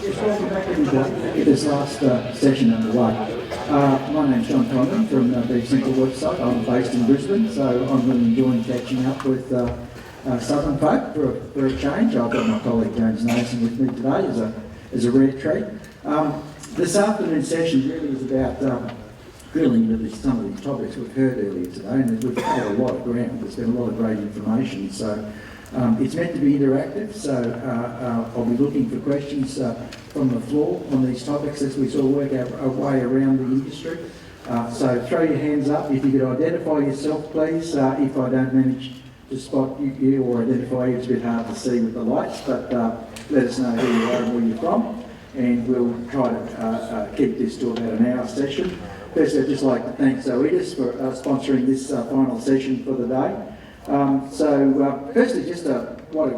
Yes, welcome back everybody. Get this last session underway. My name's John Conlon from the Simple website. I'm based in Brisbane, so I'm really enjoying catching up with Southern folk for a change. I've got my colleague James Nason with me today as a rare treat. This afternoon's session really is about drilling into some of these topics we've heard earlier today, and we've covered a lot of ground. There's been a lot of great information, so it's meant to be interactive, so I'll be looking for questions from the floor on these topics as we sort of work our way around the industry. So throw your hands up if you could identify yourself, please. If I don't manage to spot you or identify you, it's a bit hard to see with the lights, but let us know who you are and where you're from, and we'll try to keep this to about an hour session. First, I'd just like to thank Zoetis for sponsoring this final session for the day. Firstly, just I'd like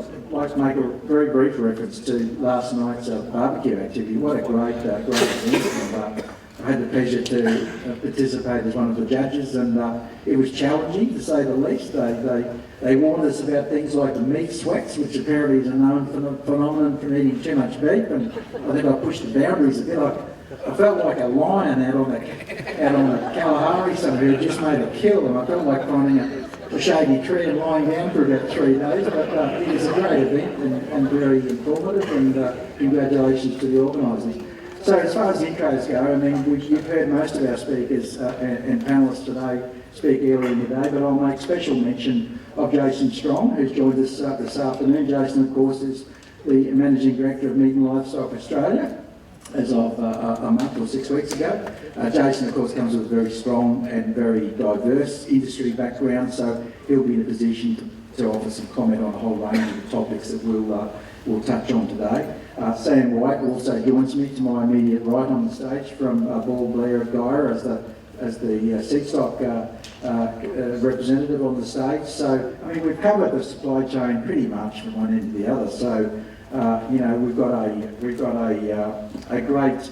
to make a very brief reference to last night's barbecue activity. What a great event. I had the pleasure to participate as one of the judges, and it was challenging to say the least. They warned us about things like the meat sweats, which apparently is a known phenomenon from eating too much beef, and I think I pushed the boundaries a bit. I felt like a lion out on the Kalahari somewhere who just made a kill, and I felt like finding a shady tree and lying down for about 3 days, but it was a great event and very informative, and congratulations to the organisers. So as far as intros go, I mean, you've heard most of our speakers and panellists today speak earlier in the day, but I'll make special mention of Jason Strong, who's joined us this afternoon. Jason, of course, is the Managing Director of Meat and Livestock Australia as of a month or 6 weeks ago. Jason, of course, comes with a very strong and very diverse industry background, so he'll be in a position to offer some comment on a whole range of the topics that we'll touch on today. Sam White also joins me to my immediate right on the stage from Ball Blair of Guyra as the seedstock representative on the stage. So, I mean, we've covered the supply chain pretty much from one end to the other. So, we've got a great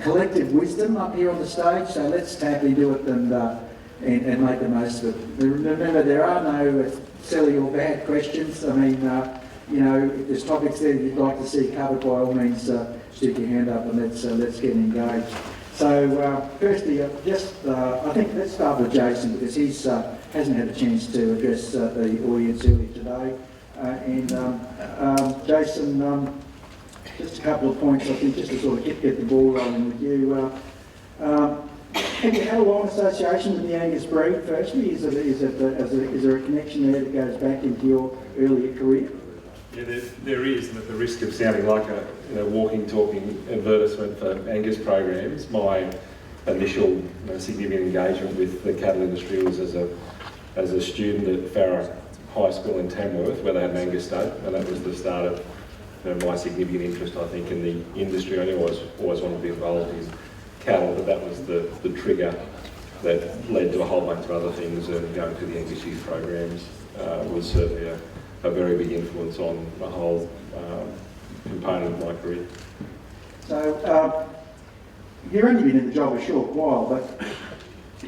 collective wisdom up here on the stage. So let's happily do it and make the most of it. Remember, there are no silly or bad questions. I mean, if there's topics there that you'd like to see covered, by all means, stick your hand up and let's get engaged. So firstly, I think let's start with Jason, because he hasn't had a chance to address the audience earlier today. Jason, just a couple of points, I think, just to sort of get the ball rolling with you. Have you had a long association with the Angus breed, firstly? Is there a connection there that goes back into your earlier career? Yeah, there is, and at the risk of sounding like a walking, talking advertisement for Angus programs, my initial significant engagement with the cattle industry was as a student at Farrer High School in Tamworth, where they had an Angus stud, and that was the start of my significant interest, I think, in the industry. I always wanted to be involved in cattle, but that was the trigger that led to a whole bunch of other things, and going to the Angus youth programs was certainly a very big influence on the whole component of my career. So, you've only been in the job a short while, but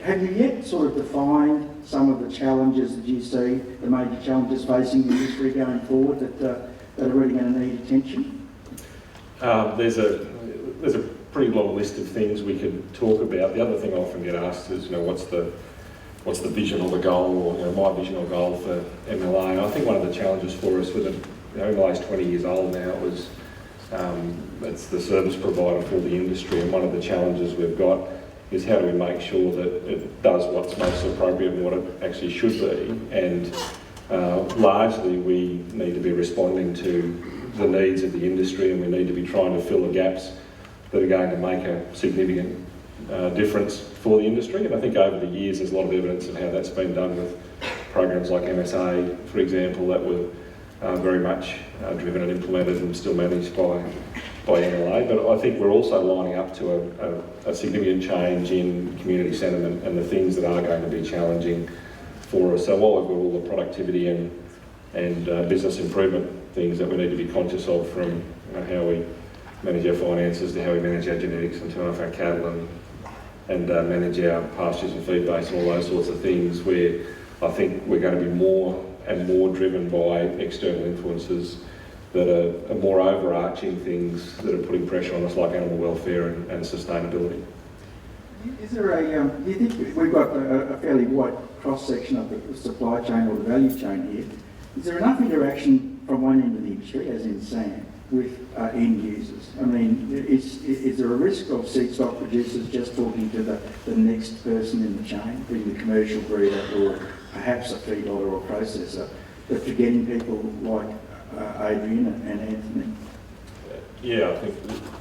have you yet sort of defined some of the challenges that you see, the major challenges facing the industry going forward that are really going to need attention? There's a pretty long list of things we could talk about. The other thing I often get asked is, what's the vision or the goal, or my vision or goal for MLA? And I think one of the challenges for us with MLA's 20 years old now, it's the service provider for the industry, and one of the challenges we've got is how do we make sure that it does what's most appropriate and what it actually should be. And largely we need to be responding to the needs of the industry, and we need to be trying to fill the gaps that are going to make a significant difference for the industry. And I think over the years there's a lot of evidence of how that's been done with programs like MSA, for example, that were very much driven and implemented and still managed by MLA. But I think we're also lining up to a significant change in community sentiment and the things that are going to be challenging for us. So while we've got all the productivity and business improvement things that we need to be conscious of, from how we manage our finances to how we manage our genetics and turn off our cattle and manage our pastures and feed base and all those sorts of things, where I think we're going to be more and more driven by external influences that are more overarching things that are putting pressure on us, like animal welfare and sustainability. Is there do you think we've got a fairly wide cross-section of the supply chain or the value chain here? Is there enough interaction from one end of the industry, as in Sam, with end users? I mean, is there a risk of seedstock producers just talking to the next person in the chain, being the commercial breeder or perhaps a feedlotter or processor, but forgetting people like Adrian and Anthony? Yeah, I think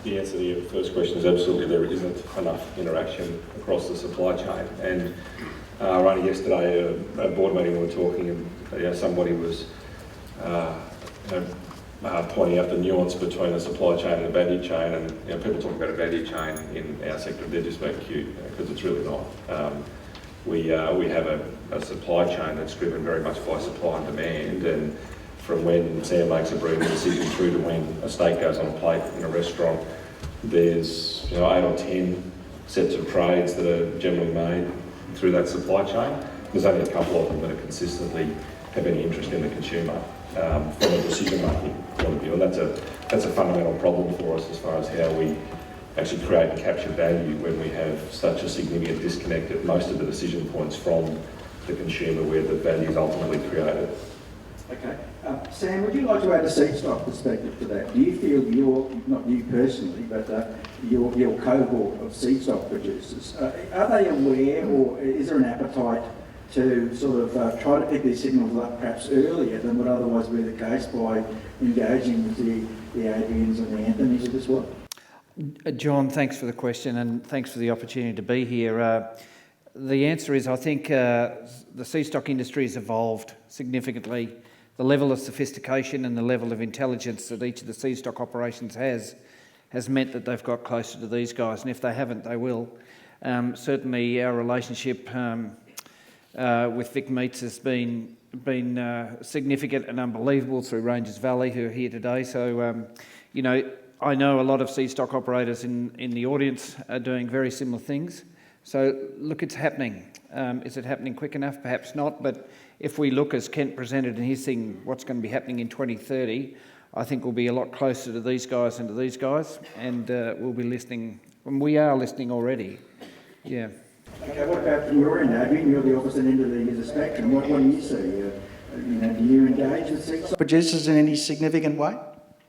the answer to your first question is absolutely there isn't enough interaction across the supply chain. And only yesterday at a board meeting we were talking, and somebody was pointing out the nuance between a supply chain and a value chain. And people talk about a value chain in our sector, they're just being cute because it's really not. We have a supply chain that's driven very much by supply and demand, and from when Sam makes a breeding decision through to when a steak goes on a plate in a restaurant, there's 8 or 10 sets of trades that are generally made through that supply chain. There's only a couple of them that are consistently have any interest in the consumer from a decision-making point of view, and that's a fundamental problem for us as far as how we actually create and capture value when we have such a significant disconnect at most of the decision points from the consumer where the value is ultimately created. Okay. Sam, would you like to add a seedstock perspective to that? Do you feel not you personally, but your cohort of seedstock producers, are they aware, or is there an appetite to sort of try to pick these signals up perhaps earlier than would otherwise be the case by engaging with the Adrians and the Anthonys of this world? John, thanks for the question and thanks for the opportunity to be here. The answer is I think the seedstock industry has evolved significantly. The level of sophistication and the level of intelligence that each of the seedstock operations has meant that they've got closer to these guys, and if they haven't, they will. Certainly our relationship with Vic Meats has been significant and unbelievable through Ranges Valley, who are here today. So, I know a lot of seedstock operators in the audience are doing very similar things. So, look, it's happening. Is it happening quick enough? Perhaps not, but if we look, as Kent presented in his thing, what's going to be happening in 2030, I think we'll be a lot closer to these guys than to these guys, and we'll be listening, and we are listening already. Yeah. Okay, what about from your end, Adrian? You're the opposite end of the spectrum. What do you see? Do you engage with seedstock producers in any significant way?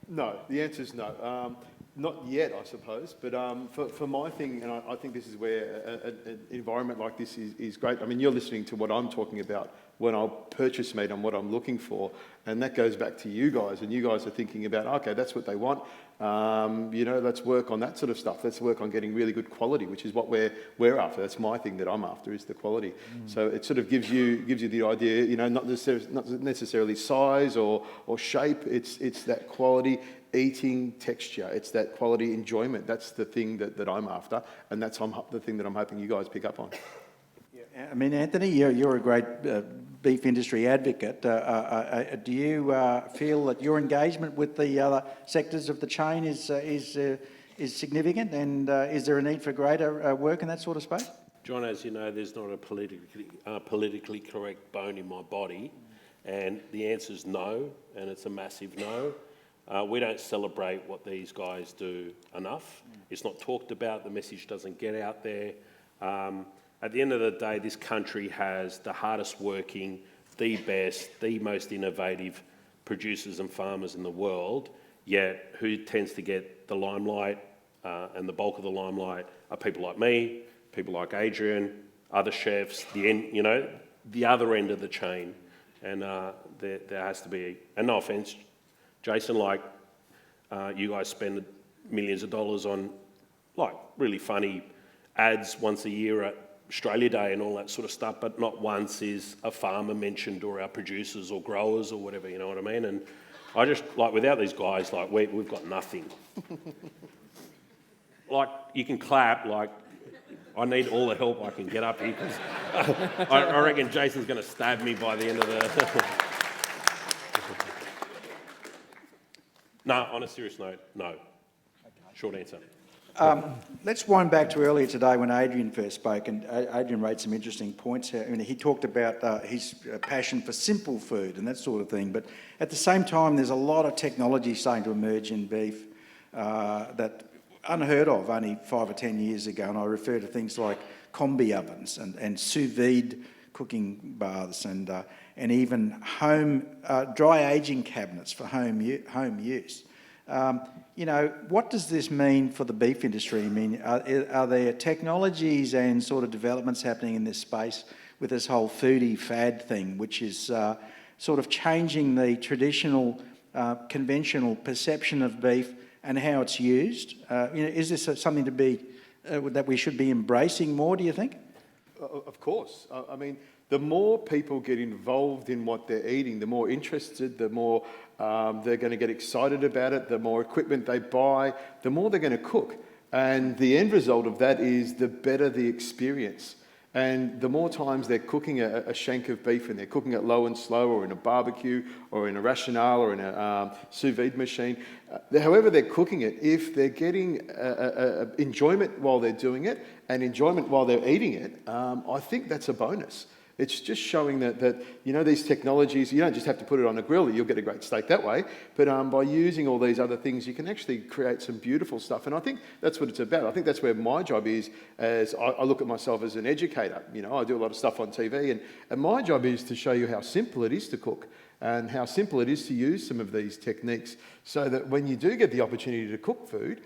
No, the answer is no. Not yet, I suppose, but for my thing, and I think this is where an environment like this is great. I mean, you're listening to what I'm talking about when I purchase meat and what I'm looking for, and that goes back to you guys, and you guys are thinking about, okay, that's what they want. Let's work on that sort of stuff. Let's work on getting really good quality, which is what we're after. That's my thing that I'm after, is the quality. So it sort of gives you the idea, not necessarily size or shape. It's that quality. Eating texture, it's that quality enjoyment. That's the thing that I'm after, and that's the thing that I'm hoping you guys pick up on. Yeah, I mean, Anthony, you're a great beef industry advocate. Do you feel that your engagement with the other sectors of the chain is significant, and is there a need for greater work in that sort of space? John, as you know, there's not a politically correct bone in my body, and the answer is no, and it's a massive no. We don't celebrate what these guys do enough. It's not talked about, the message doesn't get out there. At the end of the day, this country has the hardest working, the best, the most innovative producers and farmers in the world, yet who tends to get the limelight and the bulk of the limelight are people like me, people like Adrian, other chefs, the other end of the chain. And there has to be, and no offence, Jason, you guys spend millions of dollars on really funny ads once a year at Australia Day and all that sort of stuff, but not once is a farmer mentioned or our producers or growers or whatever, you know what I mean? And I just, without these guys, we've got nothing. You can clap, I need all the help I can get up here, because I reckon Jason's going to stab me by the end of the... No, on a serious note, no. Short answer. Let's wind back to earlier today when Adrian first spoke, and Adrian raised some interesting points here. I mean, he talked about his passion for simple food and that sort of thing, but at the same time, there's a lot of technology starting to emerge in beef that unheard of only 5 or 10 years ago, and I refer to things like combi ovens and sous vide cooking baths and even home dry aging cabinets for home use. You know, what does this mean for the beef industry? I mean, are there technologies and sort of developments happening in this space with this whole foodie fad thing, which is sort of changing the traditional, conventional perception of beef and how it's used? You know, is this something to be that we should be embracing more, do you think? Of course. I mean, the more people get involved in what they're eating, the more interested, the more they're going to get excited about it, the more equipment they buy, the more they're going to cook. And the end result of that is the better the experience. And the more times they're cooking a shank of beef and they're cooking it low and slow or in a barbecue or in a rationale or in a sous vide machine, however they're cooking it, if they're getting enjoyment while they're doing it and enjoyment while they're eating it, I think that's a bonus. It's just showing that you know, these technologies, you don't just have to put it on a grill, you'll get a great steak that way, but by using all these other things, you can actually create some beautiful stuff. And I think that's what it's about. I think that's where my job is, as I look at myself as an educator. You know, I do a lot of stuff on TV, and my job is to show you how simple it is to cook and how simple it is to use some of these techniques, so that when you do get the opportunity to cook food,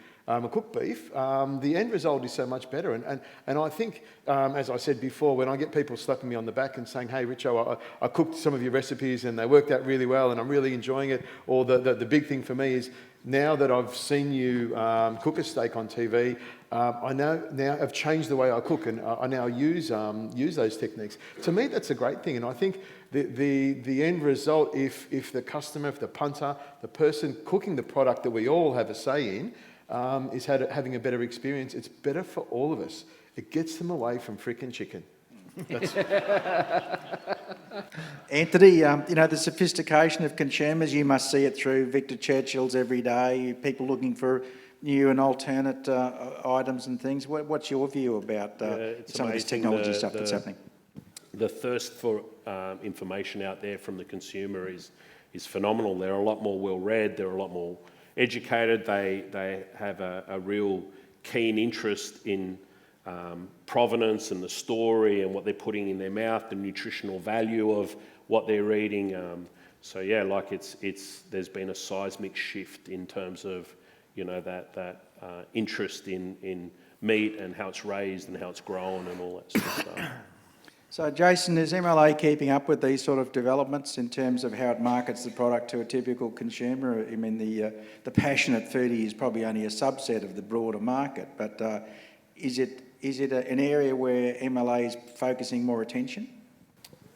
cook beef, the end result is so much better. And I think, as I said before, when I get people slapping me on the back and saying, hey, Richo, I cooked some of your recipes and they worked out really well and I'm really enjoying it, or the big thing for me is, now that I've seen you cook a steak on TV, I now have changed the way I cook, and I now use those techniques. To me, that's a great thing, and I think the end result, if the customer, if the punter, the person cooking the product that we all have a say in, is having a better experience, it's better for all of us. It gets them away from frickin' chicken. Anthony, you know, the sophistication of consumers, you must see it through Victor Churchill's every day, people looking for new and alternate items and things. What's your view about some of this technology stuff that's happening? The thirst for information out there from the consumer is phenomenal. They're a lot more well-read, they're a lot more educated, they have a real keen interest in provenance and the story and what they're putting in their mouth, the nutritional value of what they're eating. So yeah, like there's been a seismic shift in terms of, you know, that interest in meat and how it's raised and how it's grown and all that sort of stuff. So Jason, is MLA keeping up with these sort of developments in terms of how it markets the product to a typical consumer? I mean, the passionate foodie is probably only a subset of the broader market, but is it an area where MLA is focusing more attention?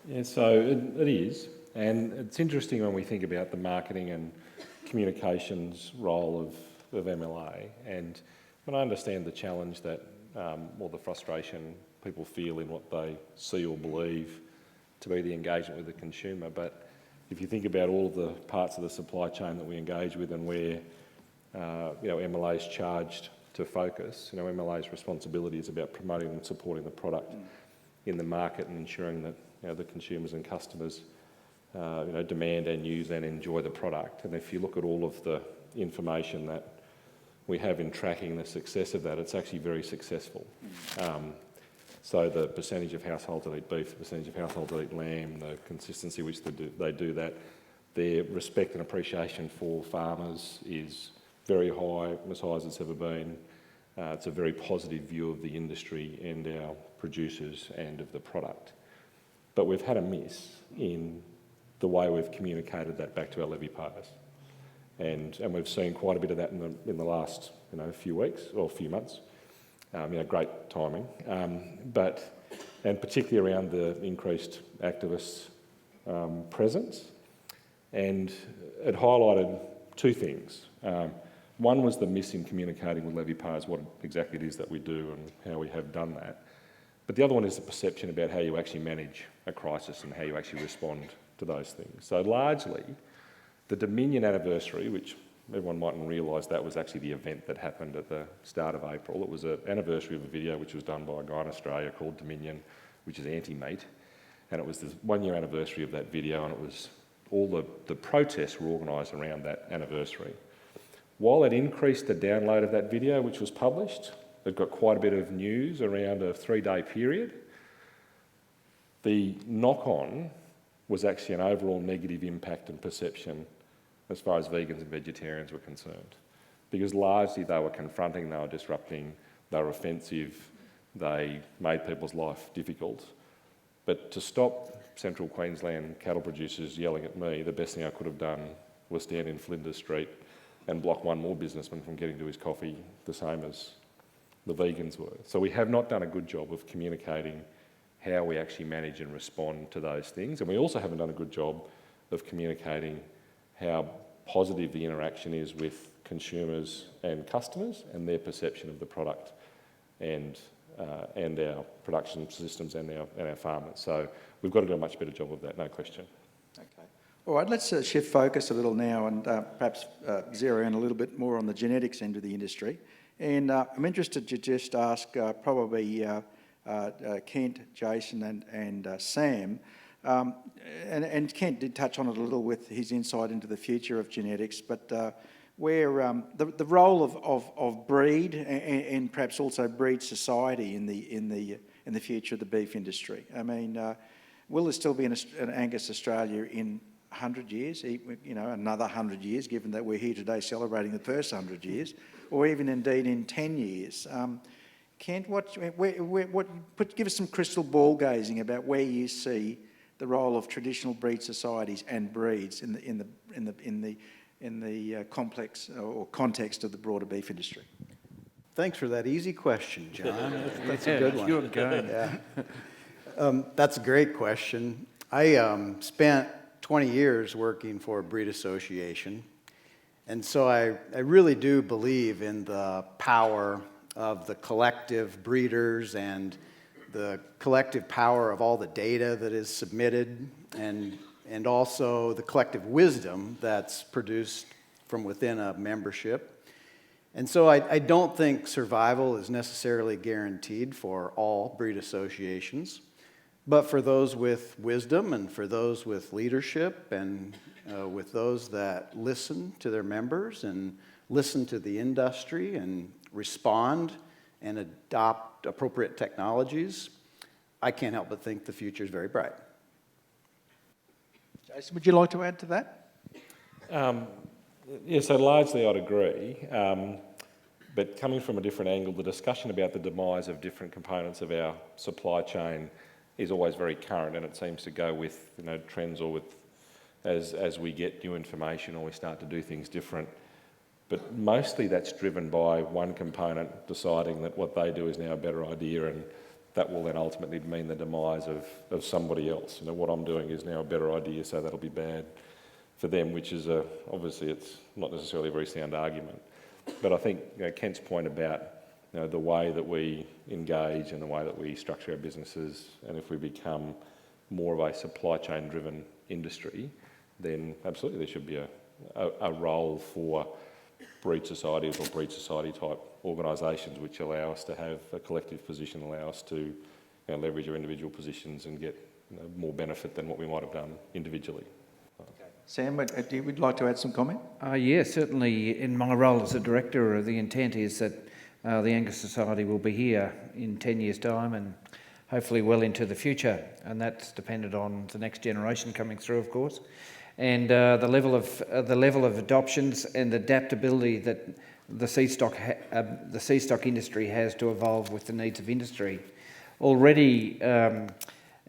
Yeah, so it is, and it's interesting when we think about the marketing and communications role of MLA, and when I understand the challenge that, or the frustration people feel in what they see or believe to be the engagement with the consumer, but if you think about all of the parts of the supply chain that we engage with and where you know, MLA is charged to focus, you know, MLA's responsibility is about promoting and supporting the product in the market and ensuring that, you know, the consumers and customers you know, demand and use and enjoy the product. And if you look at all of the information that we have in tracking the success of that, it's actually very successful. So the percentage of households that eat beef, the percentage of households that eat lamb, the consistency which they do that, their respect and appreciation for farmers is very high, as high as it's ever been. It's a very positive view of the industry and our producers and of the product. But we've had a miss in the way we've communicated that back to our levy payers. And we've seen quite a bit of that in the last, you know, few weeks or few months. You know, great timing, and particularly around the increased activist presence. And it highlighted two things. One was the miss in communicating with levy payers what exactly it is that we do and how we have done that. But the other one is the perception about how you actually manage a crisis and how you actually respond to those things. So largely, the Dominion anniversary, which everyone mightn't realise that was actually the event that happened at the start of April. It was an anniversary of a video which was done by a guy in Australia called Dominion, which is anti-meat. And it was the 1 year anniversary of that video, and it was all the protests were organised around that anniversary. While it increased the download of that video, which was published, it got quite a bit of news around a 3-day period. The knock-on was actually an overall negative impact and perception as far as vegans and vegetarians were concerned. Because largely they were confronting, they were disrupting, they were offensive, they made people's life difficult. But to stop Central Queensland cattle producers yelling at me, the best thing I could have done was stand in Flinders Street and block one more businessman from getting to his coffee, the same as the vegans were. So we have not done a good job of communicating how we actually manage and respond to those things. And we also haven't done a good job of communicating how positive the interaction is with consumers and customers and their perception of the product and our production systems and our farmers. So we've got to do a much better job of that, no question. Okay. All right, let's shift focus a little now and perhaps zero in a little bit more on the genetics end of the industry. And I'm interested to just ask probably Kent, Jason and Sam, and Kent did touch on it a little with his insight into the future of genetics, but where the role of breed and perhaps also breed society in the future of the beef industry. I mean, will there still be an Angus Australia in 100 years, another 100 years, given that we're here today celebrating the first 100 years, or even indeed in 10 years? Kent, give us some crystal ball gazing about where you see the role of traditional breed societies and breeds in the complex or context of the broader beef industry. Thanks for that easy question, John. That's a good one. Good going. Yeah. That's a great question. I spent 20 years working for a breed association, and so I really do believe in the power of the collective breeders and the collective power of all the data that is submitted and also the collective wisdom that's produced from within a membership. And so I don't think survival is necessarily guaranteed for all breed associations, but for those with wisdom and for those with leadership and with those that listen to their members and listen to the industry and respond and adopt appropriate technologies, I can't help but think the future is very bright. Jason, would you like to add to that? Yeah, so largely I'd agree, but coming from a different angle, the discussion about the demise of different components of our supply chain is always very current, and it seems to go with trends or with as we get new information or we start to do things different. But mostly that's driven by one component deciding that what they do is now a better idea, and that will then ultimately mean the demise of somebody else. What I'm doing is now a better idea, so that'll be bad for them, which is obviously it's not necessarily a very sound argument. But I think Kent's point about the way that we engage and the way that we structure our businesses, and if we become more of a supply chain driven industry, then absolutely there should be a role for breed societies or breed society type organisations which allow us to have a collective position, allow us to leverage our individual positions and get more benefit than what we might have done individually. Okay. Sam, would you like to add some comment? Yeah, certainly in my role as a director, the intent is that the Angus Society will be here in 10 years' time and hopefully well into the future, and that's dependent on the next generation coming through, of course, and the level of adoptions and adaptability that the seedstock industry has to evolve with the needs of industry. Already,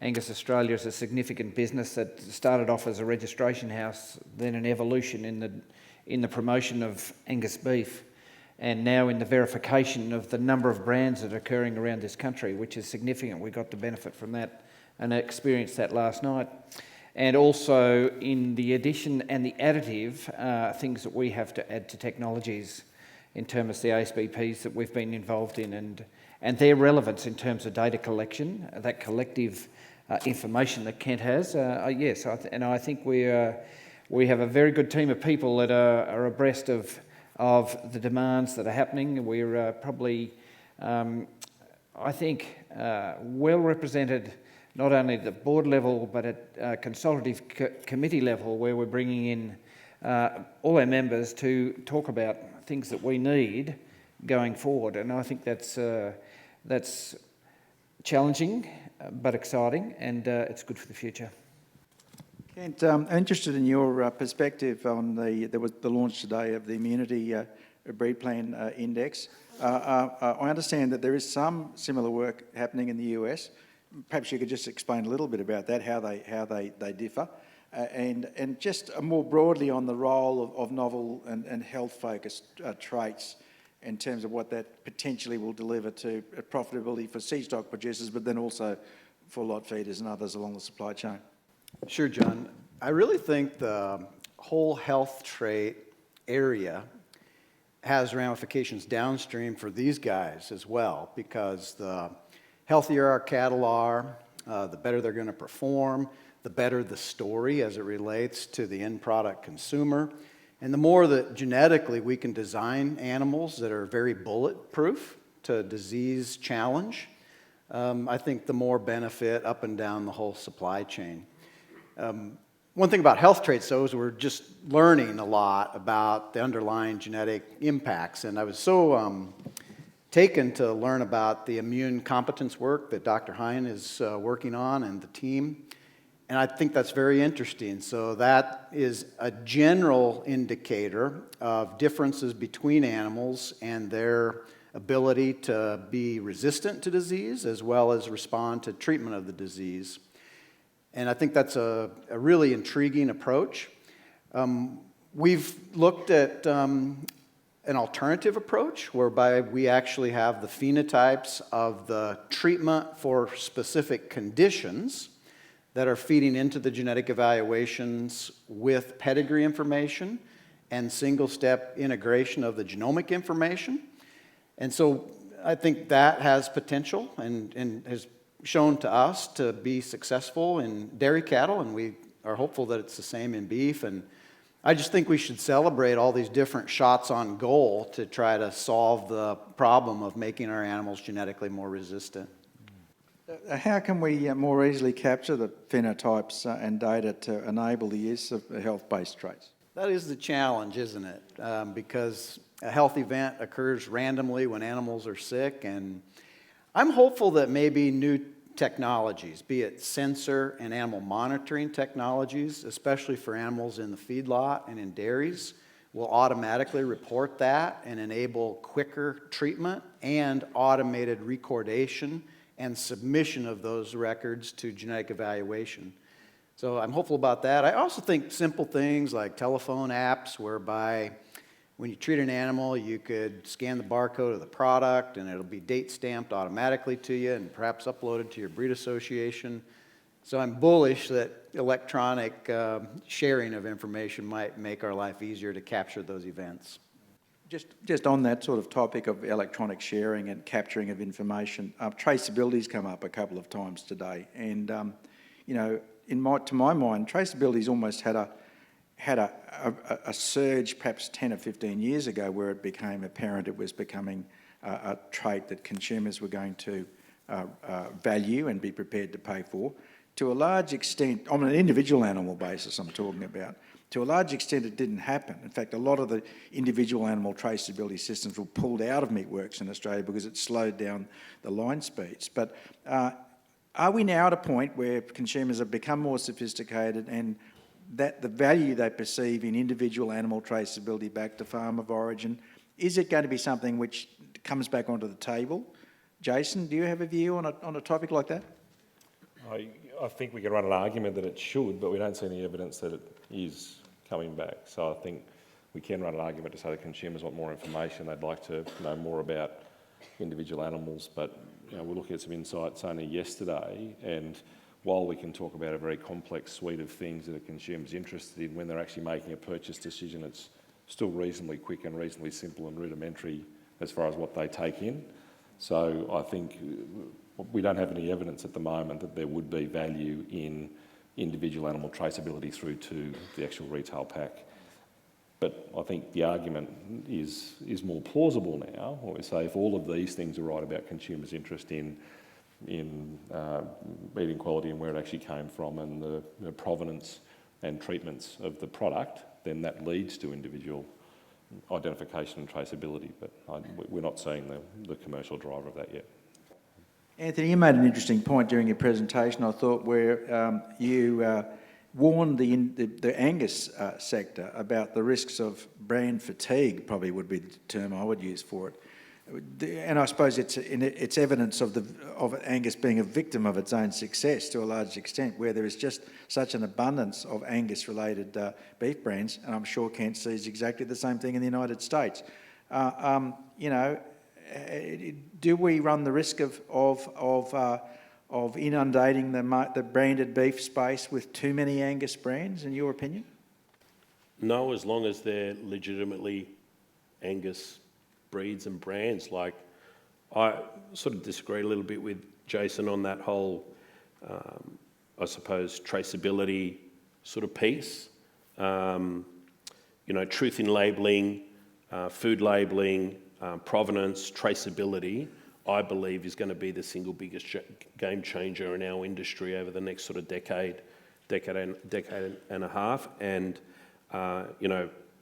Angus Australia is a significant business that started off as a registration house, then an evolution in the promotion of Angus beef, and now in the verification of the number of brands that are occurring around this country, which is significant. We got to benefit from that and experienced that last night. And also in the addition and the additive things that we have to add to technologies in terms of the ASBPs that we've been involved in and their relevance in terms of data collection, that collective information that Kent has. Yes, and I think we're we have a very good team of people that are abreast of the demands that are happening. We're probably, I think, well represented not only at the board level but at consultative committee level, where we're bringing in all our members to talk about things that we need going forward. And I think that's challenging but exciting, and it's good for the future. Kent, I'm interested in your perspective on there was the launch today of the Immunity Breed Plan Index. I understand that there is some similar work happening in the US. Perhaps you could just explain a little bit about that, how they differ, and just more broadly on the role of novel and health-focused traits in terms of what that potentially will deliver to profitability for seedstock producers, but then also for lot feeders and others along the supply chain. Sure, John. I really think the whole health trait area has ramifications downstream for these guys as well, because the healthier our cattle are, the better they're going to perform, the better the story as it relates to the end product consumer, and the more that genetically we can design animals that are very bulletproof to disease challenge, I think the more benefit up and down the whole supply chain. One thing about health traits, though, is we're just learning a lot about the underlying genetic impacts. And I was so taken to learn about the immune competence work that Dr. Hine is working on and the team. And I think that's very interesting. So that is a general indicator of differences between animals and their ability to be resistant to disease as well as respond to treatment of the disease. And I think that's a really intriguing approach. We've looked at an alternative approach whereby we actually have the phenotypes of the treatment for specific conditions that are feeding into the genetic evaluations with pedigree information and single-step integration of the genomic information. And so I think that has potential and has shown to us to be successful in dairy cattle, and we are hopeful that it's the same in beef. And I just think we should celebrate all these different shots on goal to try to solve the problem of making our animals genetically more resistant. How can we more easily capture the phenotypes and data to enable the use of health-based traits? That is the challenge, isn't it? Because a health event occurs randomly when animals are sick, and I'm hopeful that maybe new technologies, be it sensor and animal monitoring technologies, especially for animals in the feedlot and in dairies, will automatically report that and enable quicker treatment and automated recordation and submission of those records to genetic evaluation. So I'm hopeful about that. I also think simple things like telephone apps whereby when you treat an animal, you could scan the barcode of the product and it'll be date stamped automatically to you and perhaps uploaded to your breed association. So I'm bullish that electronic sharing of information might make our life easier to capture those events. Just on that sort of topic of electronic sharing and capturing of information, traceability's come up a couple of times today. And, you know, to my mind, traceability's almost had a surge perhaps 10 or 15 years ago where it became apparent it was becoming a trait that consumers were going to value and be prepared to pay for. To a large extent, on an individual animal basis I'm talking about, to a large extent it didn't happen. In fact, a lot of the individual animal traceability systems were pulled out of meatworks in Australia because it slowed down the line speeds. But are we now at a point where consumers have become more sophisticated and that the value they perceive in individual animal traceability back to farm of origin, is it going to be something which comes back onto the table? Jason, do you have a view on a topic like that? I think we can run an argument that it should, but we don't see any evidence that it is coming back. So I think we can run an argument to say that consumers want more information. They'd like to know more about individual animals, but you know, we're looking at some insights only yesterday, and while we can talk about a very complex suite of things that a consumer's interested in, when they're actually making a purchase decision, it's still reasonably quick and reasonably simple and rudimentary as far as what they take in. So I think we don't have any evidence at the moment that there would be value in individual animal traceability through to the actual retail pack. But I think the argument is more plausible now, when we say if all of these things are right about consumers' interest in meat quality and where it actually came from and the provenance and treatments of the product, then that leads to individual identification and traceability. But we're not seeing the commercial driver of that yet. Anthony, you made an interesting point during your presentation, I thought, where you warned the Angus sector about the risks of brand fatigue, probably would be the term I would use for it. And I suppose it's evidence of Angus being a victim of its own success to a large extent, where there is just such an abundance of Angus-related beef brands, and I'm sure Kent sees exactly the same thing in the United States. Do we run the risk of inundating the branded beef space with too many Angus brands, in your opinion? No, as long as they're legitimately Angus breeds and brands. Like, I sort of disagree a little bit with Jason on that whole, I suppose, traceability sort of piece. Truth in labelling, food labelling, provenance, traceability, I believe is going to be the single biggest game changer in our industry over the next sort of decade and a half. And,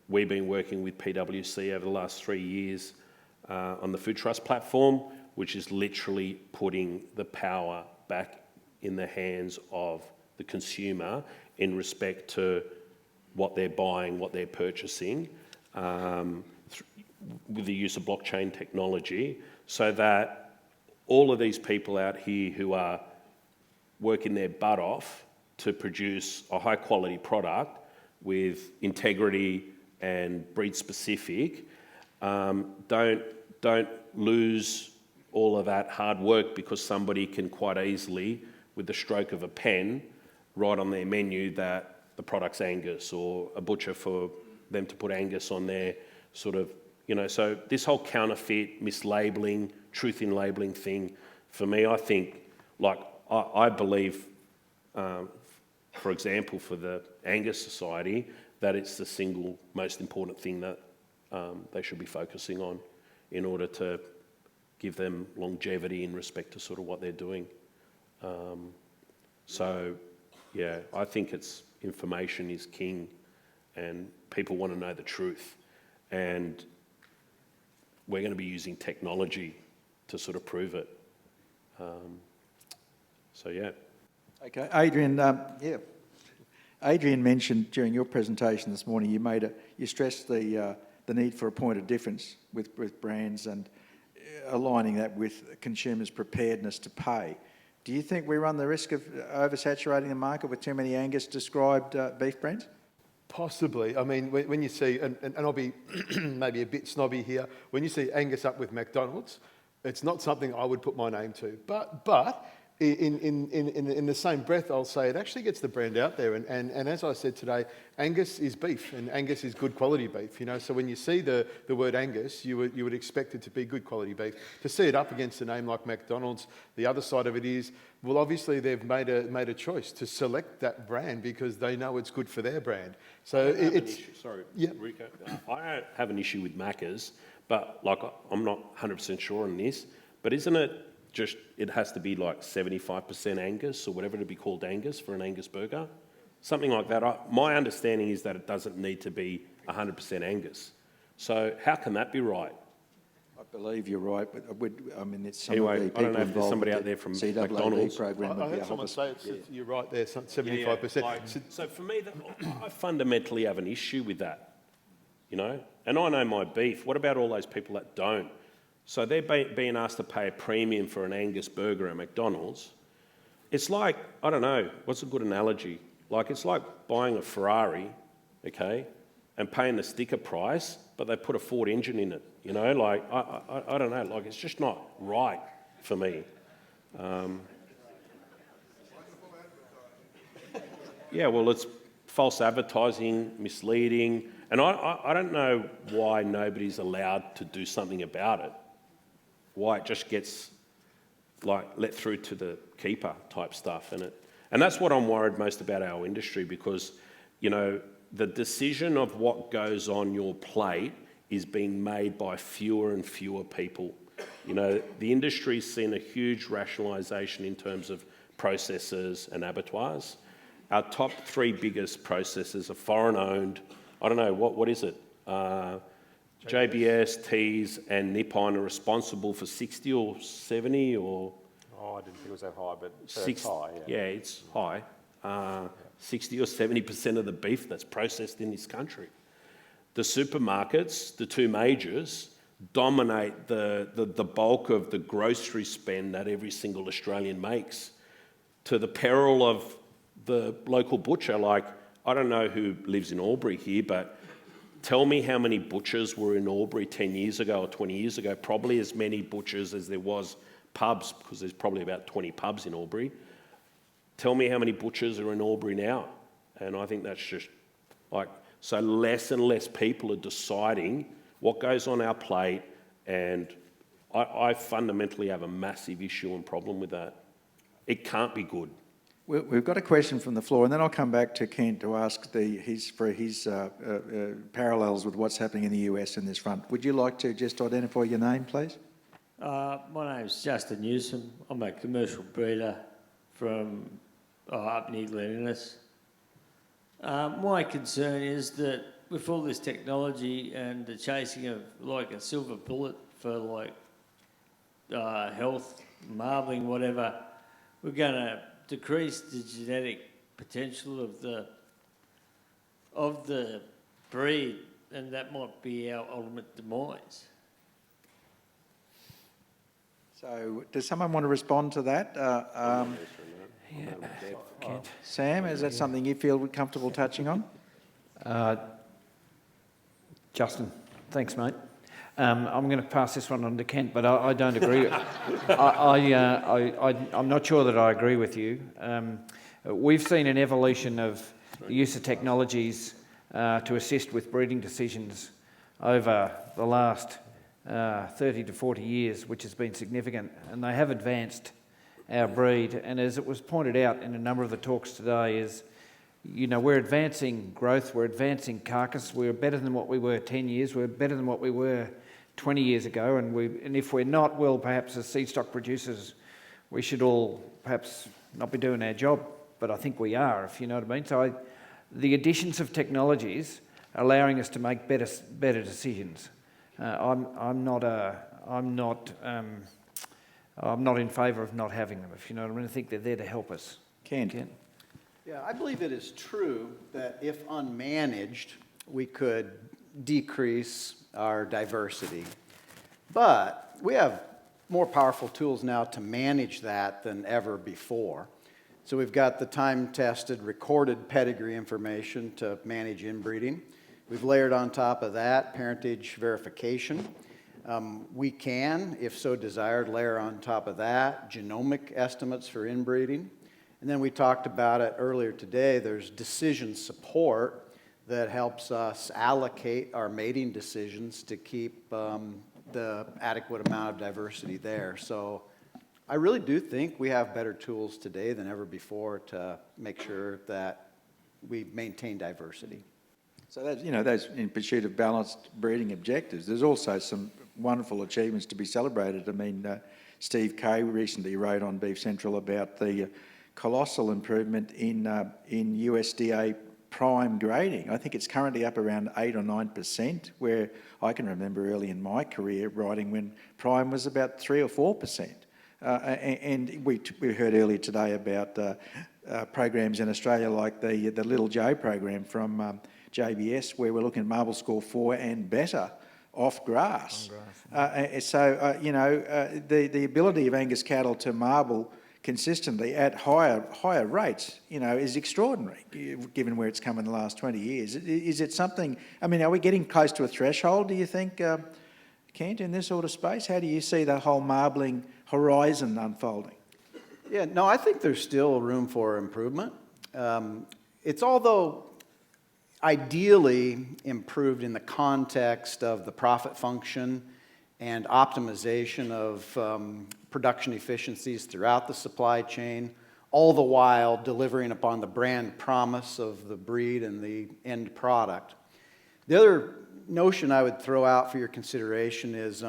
we've been working with PwC over the last 3 years on the Food Trust platform, which is literally putting the power back in the hands of the consumer in respect to what they're buying, what they're purchasing, with the use of blockchain technology, so that all of these people out here who are working their butt off to produce a high quality product with integrity and breed specific, don't lose all of that hard work because somebody can quite easily, with the stroke of a pen, write on their menu that the product's Angus, or a butcher for them to put Angus on their sort of, so this whole counterfeit, mislabeling, truth in labelling thing, for me, I think, I believe, for example, for the Angus Society, that it's the single most important thing that they should be focusing on in order to give them longevity in respect to sort of what they're doing. I think information is king, and people want to know the truth. And we're going to be using technology to sort of prove it. Okay, Adrian. Adrian mentioned during your presentation this morning, you stressed the need for a point of difference with brands and aligning that with consumers' preparedness to pay. Do you think we run the risk of oversaturating the market with too many Angus-described beef brands? Possibly. I mean, when you see, and I'll be maybe a bit snobby here, when you see Angus up with McDonald's, it's not something I would put my name to. But in the same breath, I'll say it actually gets the brand out there. And as I said today, Angus is beef, and Angus is good quality beef. So when you see the word Angus, you would expect it to be good quality beef. To see it up against a name like McDonald's, the other side of it is, well, obviously they've made a choice to select that brand because they know it's good for their brand. So Rico, I don't have an issue with Macca's, but I'm not 100% sure on this, but isn't it just, it has to be like 75% Angus or whatever to be called Angus for an Angus burger? Something like that. My understanding is that it doesn't need to be 100% Angus. So how can that be right? I believe you're right, but it's some anyway, of the people I don't know if there's somebody out involved there from CWB McDonald's. program. I heard someone say you're right there, 75%. So for me, I fundamentally have an issue with that, and I know my beef. What about all those people that don't? So they're being asked to pay a premium for an Angus burger at McDonald's. It's like, I don't know, what's a good analogy? It's like buying a Ferrari, okay, and paying the sticker price, but they put a Ford engine in it, I don't know, it's just not right for me. It's false advertising, misleading, and I don't know why nobody's allowed to do something about it. Why it just gets let through to the keeper type stuff, and And that's what I'm worried most about our industry, because, you know, the decision of what goes on your plate is being made by fewer and fewer people. You know, the industry's seen a huge rationalisation in terms of processors and abattoirs. Our top 3 biggest processors are foreign-owned. I don't know, what is it? JBS, Tees and Nippon are responsible for 60 or 70 or... Oh, I didn't think it was that high, but Six, it's high, yeah. Yeah, it's high. 60 or 70% of the beef that's processed in this country. The supermarkets, the 2 majors, dominate the bulk of the grocery spend that every single Australian makes, to the peril of the local butcher. Like, I don't know who lives in Albury here, but tell me how many butchers were in Albury 10 years ago or 20 years ago. Probably as many butchers as there was pubs, because there's probably about 20 pubs in Albury. Tell me how many butchers are in Albury now. And I think that's just like, so less and less people are deciding what goes on our plate, and I fundamentally have a massive issue and problem with that. It can't be good. We've got a question from the floor, and then I'll come back to Kent to ask his parallels with what's happening in the US in this front. Would you like to just identify your name, please? My name's Justin Newsom. I'm a commercial breeder from up near Glen Innes. My concern is that with all this technology and the chasing of like a silver bullet for like health, marbling, whatever, we're going to decrease the genetic potential of the breed, and that might be our ultimate demise. So, does someone want to respond to that? Sam, is that something you feel comfortable touching on? Justin, thanks, mate. I'm going to pass this one on to Kent, but I don't agree. I'm not sure that I agree with you. We've seen an evolution of the use of technologies to assist with breeding decisions over the last 30 to 40 years, which has been significant, and they have advanced our breed. And as it was pointed out in a number of the talks today, is, you know, we're advancing growth, we're advancing carcass, we're better than what we were 10 years, we're better than what we were 20 years ago, and if we're not, well, perhaps as seedstock producers, we should all perhaps not be doing our job, but I think we are, if you know what I mean. So the additions of technologies are allowing us to make better decisions. I'm not in favour of not having them, if you know what I mean. I think they're there to help us. Kent. Yeah, I believe it is true that if unmanaged, we could decrease our diversity. But we have more powerful tools now to manage that than ever before. So we've got the time-tested, recorded pedigree information to manage inbreeding. We've layered on top of that parentage verification. We can, if so desired, layer on top of that genomic estimates for inbreeding. And then we talked about it earlier today, there's decision support that helps us allocate our mating decisions to keep the adequate amount of diversity there. So I really do think we have better tools today than ever before to make sure that we maintain diversity. So that's, you know, those in pursuit of balanced breeding objectives. There's also some wonderful achievements to be celebrated. I mean, Steve Kay recently wrote on Beef Central about the colossal improvement in USDA prime grading. I think it's currently up around 8 or 9%, where I can remember early in my career writing when prime was about 3 or 4%. And we heard earlier today about programs in Australia like the Little Joe program from JBS, where we're looking at marble score 4 and better off grass. You know, the ability of Angus cattle to marble consistently at higher rates, you know, is extraordinary, given where it's come in the last 20 years. Is it something, I mean, are we getting close to a threshold, do you think, Kent, in this sort of space? How do you see the whole marbling horizon unfolding? Yeah, no, I think there's still room for improvement. It's although ideally improved in the context of the profit function and optimization of production efficiencies throughout the supply chain, all the while delivering upon the brand promise of the breed and the end product. The other notion I would throw out for your consideration is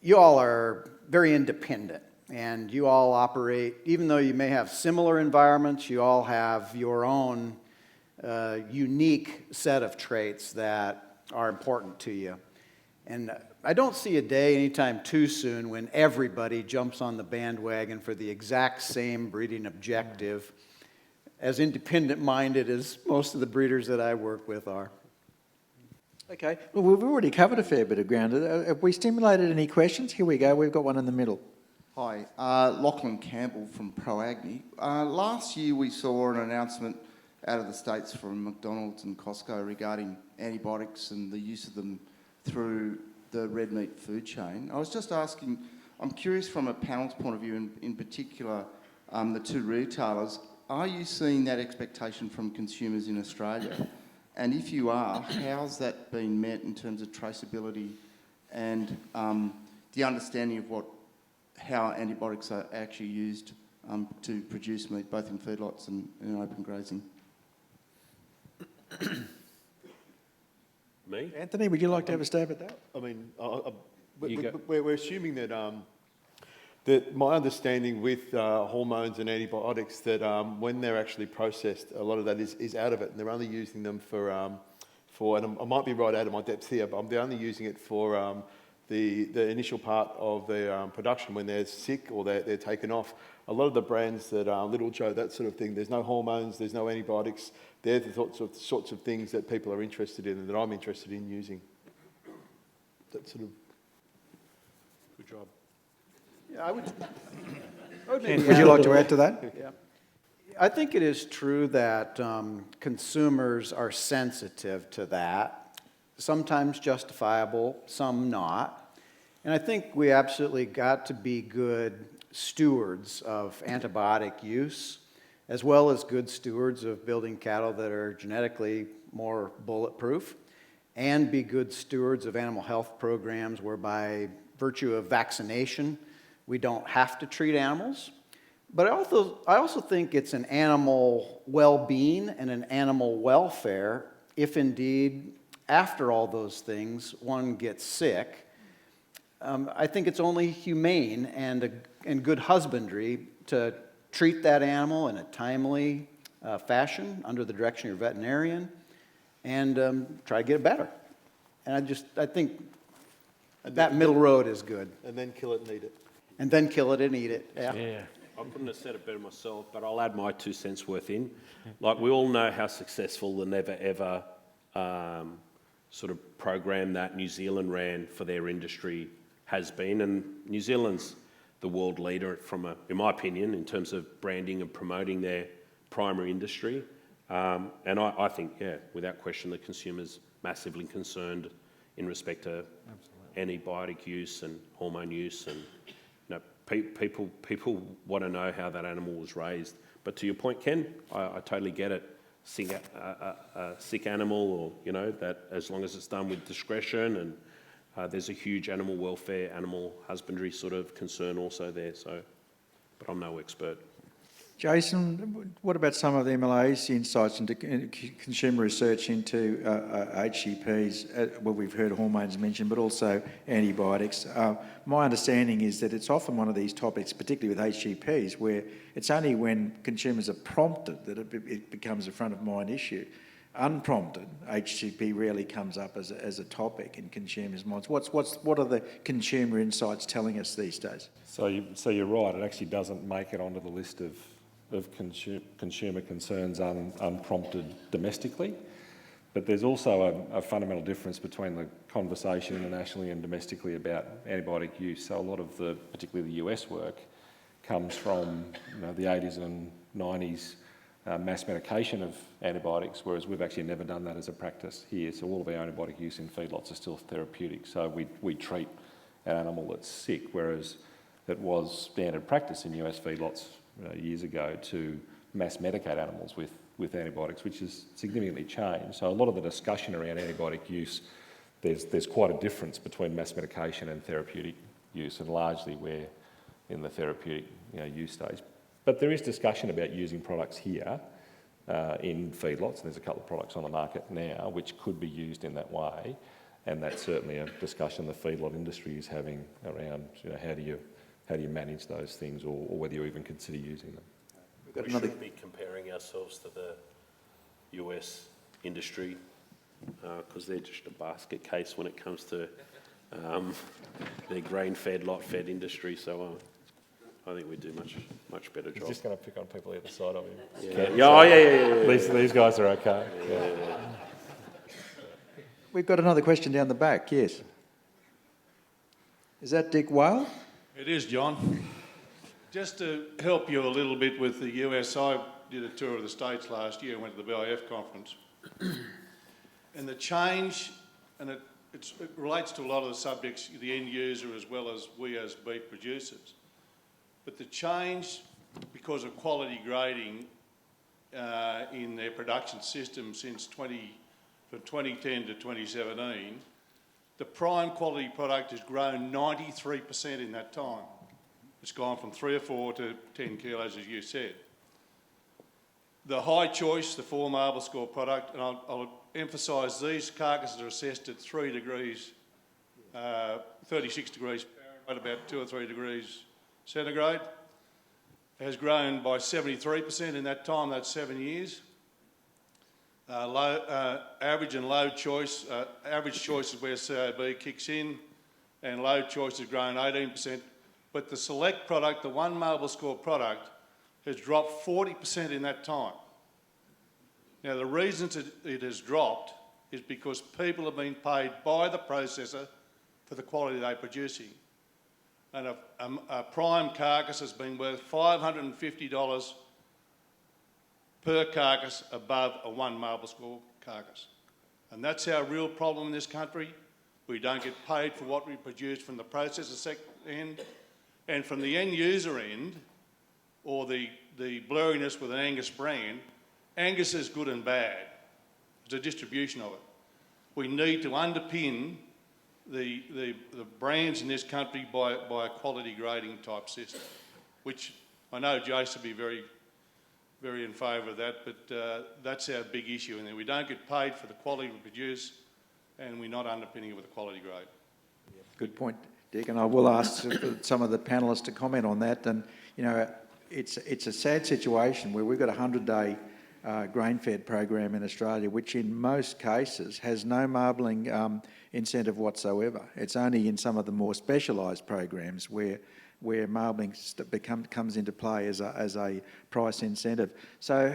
you all are very independent, and you all operate, even though you may have similar environments, you all have your own unique set of traits that are important to you. And I don't see a day anytime too soon when everybody jumps on the bandwagon for the exact same breeding objective, as independent-minded as most of the breeders that I work with are. Okay, well, we've already covered a fair bit of ground. Have we stimulated any questions? Here we go, we've got one in the middle. Hi, Lachlan Campbell from ProAgni. Last year we saw an announcement out of the States from McDonald's and Costco regarding antibiotics and the use of them through the red meat food chain. I was just asking, I'm curious from a panel's point of view, in particular the two retailers, are you seeing that expectation from consumers in Australia? And if you are, how's that been met in terms of traceability and the understanding of how antibiotics are actually used to produce meat, both in feedlots and in open grazing? Me? Anthony, would you like to have a stab at that? I mean, we're assuming that that my understanding with hormones and antibiotics, that when they're actually processed, a lot of that is out of it, and they're only using them for and I might be right out of my depth here, but they're only using it for the initial part of their production when they're sick or they're taken off. A lot of the brands that are Little Joe, that sort of thing, there's no hormones, there's no antibiotics. They're the sorts of things that people are interested in and that I'm interested in using. That sort of... Good job. Yeah, I would Would you like to add to that? Yeah. I think it is true that consumers are sensitive to that, sometimes justifiable, some not. And I think we absolutely got to be good stewards of antibiotic use, as well as good stewards of building cattle that are genetically more bulletproof, and be good stewards of animal health programs where by virtue of vaccination, we don't have to treat animals. But I also think it's an animal well-being and an animal welfare if indeed, after all those things, one gets sick. I think it's only humane and good husbandry to treat that animal in a timely fashion under the direction of your veterinarian and try to get it better. And I think that middle road is good. And then kill it and eat it. And then kill it and eat it, yeah. I couldn't have said it better myself, but I'll add my 2 cents worth in. Like, we all know how successful the Never Ever sort of program that New Zealand ran for their industry has been, and New Zealand's the world leader in my opinion, in terms of branding and promoting their primary industry. And I think, yeah, without question, the consumer's massively concerned in respect to antibiotic use and hormone use, and people want to know how that animal was raised. But to your point, Ken, I totally get it. A sick animal, or that as long as it's done with discretion, and there's a huge animal welfare, animal husbandry sort of concern also there. So, but I'm no expert. Jason, what about some of the MLA's insights into consumer research into HCPs? Well, we've heard hormones mentioned, but also antibiotics. My understanding is that it's often one of these topics, particularly with HCPs, where it's only when consumers are prompted that it becomes a front-of-mind issue. Unprompted, HCP rarely comes up as a topic in consumers' minds. What are the consumer insights telling us these days? So you're right, it actually doesn't make it onto the list of consumer concerns unprompted domestically. But there's also a fundamental difference between the conversation internationally and domestically about antibiotic use. So a lot of particularly the US work, comes from the 80s and 90s mass medication of antibiotics, whereas we've actually never done that as a practice here. So all of our antibiotic use in feedlots are still therapeutic. So we treat an animal that's sick, whereas it was standard practice in US feedlots years ago to mass medicate animals with antibiotics, which has significantly changed. So a lot of the discussion around antibiotic use, there's quite a difference between mass medication and therapeutic use, and largely we're in the therapeutic use stage. But there is discussion about using products here in feedlots, and there's a couple of products on the market now which could be used in that way, and that's certainly a discussion the feedlot industry is having around, how do you manage those things, or whether you even consider using them. We shouldn't be comparing ourselves to the US industry because they're just a basket case when it comes to their grain-fed, lot-fed industry. So I think we do much better job. He's just going to pick on people either side of him. Yeah. These guys are okay. Yeah. We've got another question down the back, yes. Is that Dick Whale? It is, John. Just to help you a little bit with the US, I did a tour of the States last year, went to the BIF conference. And the change, and it relates to a lot of the subjects, the end user as well as we as beef producers. But the change, because of quality grading in their production system since from 2010 to 2017, the prime quality product has grown 93% in that time. It's gone from 3 or 4 to 10 kilos, as you said. The high choice, the 4 marble score product, and I'll emphasise these carcasses are assessed at 3 degrees, 36 degrees Fahrenheit, about 2 or 3 degrees centigrade, has grown by 73% in that time, that's 7 years. Average and low choice, average choice is where CAB kicks in, and low choice has grown 18%. But the select product, the 1 marble score product, has dropped 40% in that time. Now, the reason it has dropped is because people have been paid by the processor for the quality they're producing. And a prime carcass has been worth $550 per carcass above a 1 marble score carcass. And that's our real problem in this country. We don't get paid for what we produce from the processor end, and from the end user end, or the blurriness with an Angus brand. Angus is good and bad. It's a distribution of it. We need to underpin the brands in this country by a quality grading type system, which I know Jace will be very, very in favour of that, but that's our big issue. And then we don't get paid for the quality we produce, and we're not underpinning it with a quality grade. Good point, Dick, and I will ask some of the panellists to comment on that. And, it's a sad situation where we've got a 100-day grain-fed program in Australia, which in most cases has no marbling incentive whatsoever. It's only in some of the more specialised programs where marbling comes into play as a price incentive. So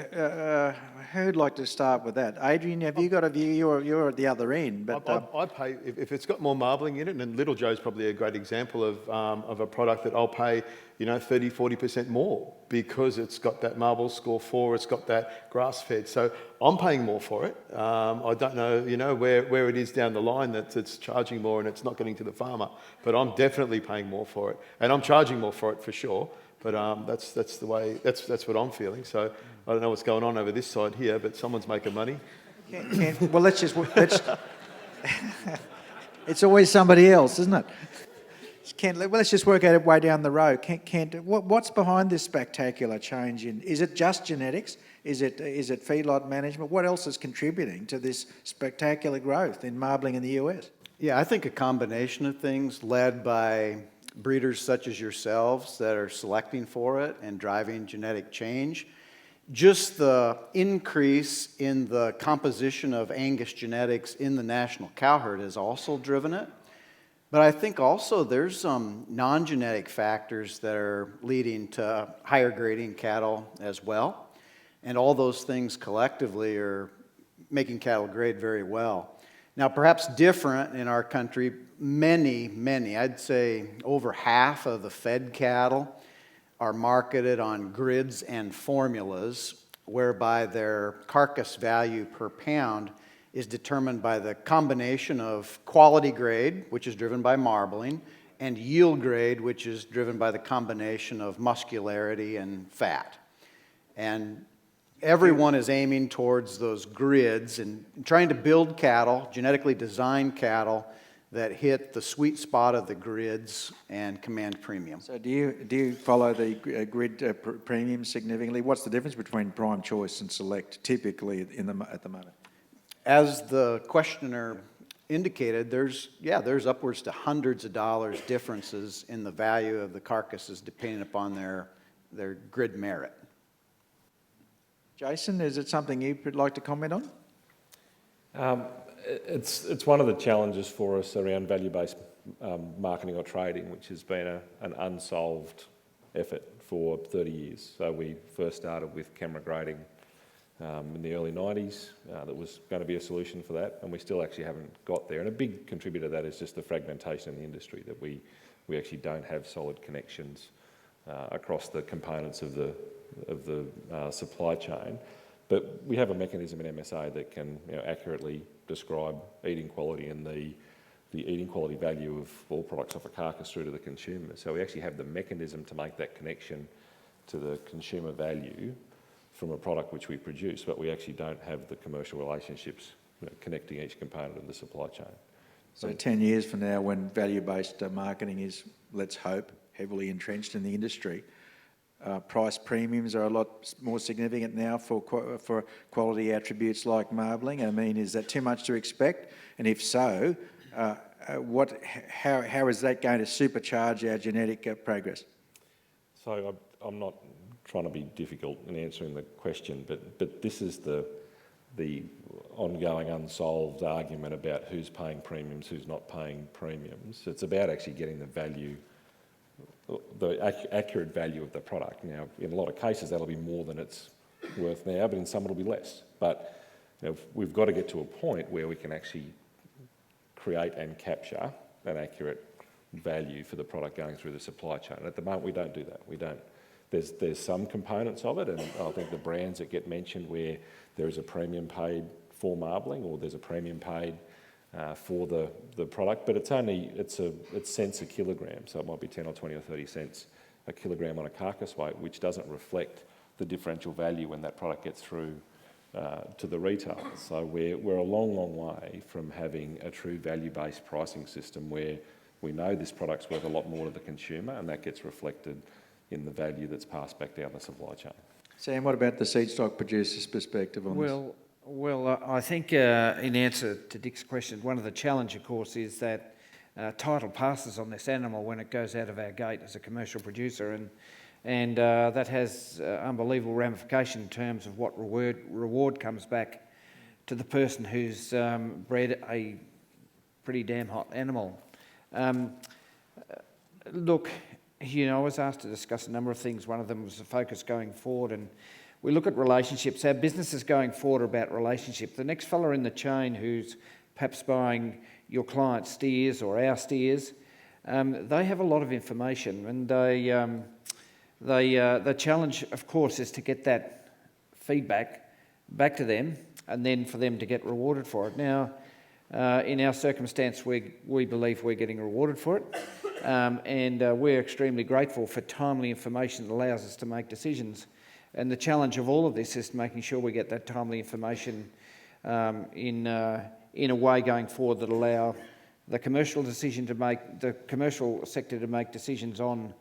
who'd like to start with that? Adrian, have you got a view? You're at the other end. But I pay, if it's got more marbling in it, and Little Joe's probably a great example of a product that I'll pay 30, 40% more because it's got that marble score 4, it's got that grass-fed. So I'm paying more for it. I don't know, where it is down the line that it's charging more and it's not getting to the farmer, but I'm definitely paying more for it, and I'm charging more for it for sure. But that's the way. That's what I'm feeling. So I don't know what's going on over this side here, but someone's making money. Well, let's. It's always somebody else, isn't it? Let's just work out it way down the road. What's behind this spectacular change is it just genetics? Is it feedlot management? What else is contributing to this spectacular growth in marbling in the US? Yeah, I think a combination of things led by breeders such as yourselves that are selecting for it and driving genetic change. Just the increase in the composition of Angus genetics in the national cow herd has also driven it. But I think also there's some non-genetic factors that are leading to higher grading cattle as well. And all those things collectively are making cattle grade very well. Now, perhaps different in our country, many, I'd say over half of the fed cattle are marketed on grids and formulas, whereby their carcass value per pound is determined by the combination of quality grade, which is driven by marbling, and yield grade, which is driven by the combination of muscularity and fat. And everyone is aiming towards those grids and trying to build cattle, genetically designed cattle, that hit the sweet spot of the grids and command premium. So do you follow the grid premium significantly? What's the difference between prime choice and select typically at the moment? As the questioner indicated, there's upwards to hundreds of dollars differences in the value of the carcasses depending upon their grid merit. Jason, is it something you'd like to comment on? It's one of the challenges for us around value-based marketing or trading, which has been an unsolved effort for 30 years. So we first started with camera grading in the early 90s. That was going to be a solution for that, and we still actually haven't got there. And a big contributor to that is just the fragmentation in the industry, that we actually don't have solid connections across the components of the supply chain. But we have a mechanism in MSA that can accurately describe eating quality and the eating quality value of all products off a carcass through to the consumer. So we actually have the mechanism to make that connection to the consumer value from a product which we produce, but we actually don't have the commercial relationships connecting each component of the supply chain. So 10 years from now, when value-based marketing is, let's hope, heavily entrenched in the industry, price premiums are a lot more significant now for quality attributes like marbling. I mean, is that too much to expect? And if so, how is that going to supercharge our genetic progress? So I'm not trying to be difficult in answering the question, but this is the ongoing unsolved argument about who's paying premiums, who's not paying premiums. It's about actually getting the value, the accurate value of the product. Now, in a lot of cases, that'll be more than it's worth now, but in some it'll be less. But we've got to get to a point where we can actually create and capture an accurate value for the product going through the supply chain. At the moment, we don't do that. We don't. There's some components of it, and I think the brands that get mentioned where there is a premium paid for marbling, or there's a premium paid for the product, but it's cents a kilogram, so it might be 10 or 20 or 30 cents a kilogram on a carcass weight, which doesn't reflect the differential value when that product gets through to the retailer. So we're a long, long way from having a true value-based pricing system where we know this product's worth a lot more to the consumer, and that gets reflected in the value that's passed back down the supply chain. Sam, what about the seedstock producer's perspective on this? Well, I think in answer to Dick's question, one of the challenge, of course, is that title passes on this animal when it goes out of our gate as a commercial producer, and that has unbelievable ramification in terms of what reward comes back to the person who's bred a pretty damn hot animal. Look, I was asked to discuss a number of things. One of them was the focus going forward, and we look at relationships. Our businesses going forward are about relationship. The next fella in the chain who's perhaps buying your client's steers or our steers, they have a lot of information, and the challenge, of course, is to get that feedback back to them, and then for them to get rewarded for it. Now, in our circumstance, we believe we're getting rewarded for it, and we're extremely grateful for timely information that allows us to make decisions. And the challenge of all of this is making sure we get that timely information in a way going forward that allow the commercial sector to make decisions on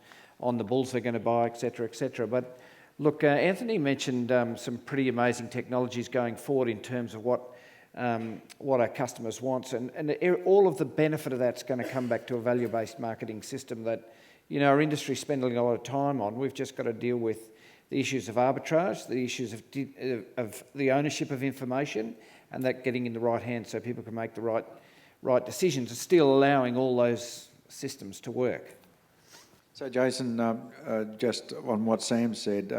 the bulls they're going to buy, etc., etc. But look, Anthony mentioned some pretty amazing technologies going forward in terms of what our customers want, and all of the benefit of that's going to come back to a value-based marketing system that our industry spending a lot of time on. We've just got to deal with the issues of arbitrage, the issues of the ownership of information, and that getting in the right hands so people can make the right decisions, and still allowing all those systems to work. So Jason, just on what Sam said,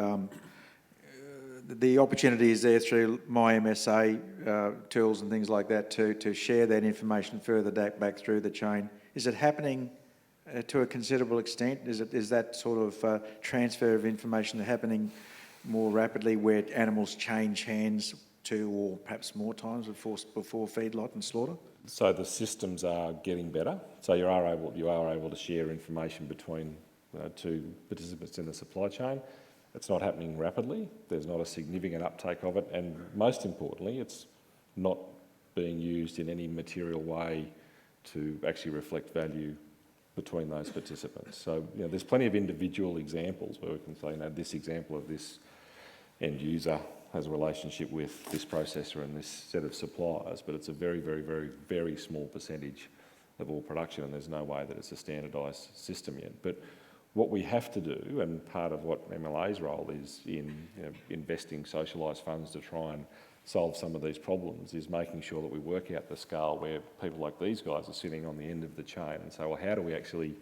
the opportunity is there through MyMSA tools and things like that to share that information further back through the chain. Is it happening to a considerable extent? Is that sort of transfer of information happening more rapidly where animals change hands 2 or perhaps more times before feedlot and slaughter? So the systems are getting better. So you are able to share information between 2 participants in the supply chain. It's not happening rapidly. There's not a significant uptake of it, and most importantly, it's not being used in any material way to actually reflect value between those participants. So, there's plenty of individual examples where we can say, this example of this end user has a relationship with this processor and this set of suppliers, but it's a very, very, very, very small percentage of all production, and there's no way that it's a standardised system yet. But what we have to do, and part of what MLA's role is in investing socialised funds to try and solve some of these problems, is making sure that we work out the scale where people like these guys are sitting on the end of the chain and say, well, how do we actually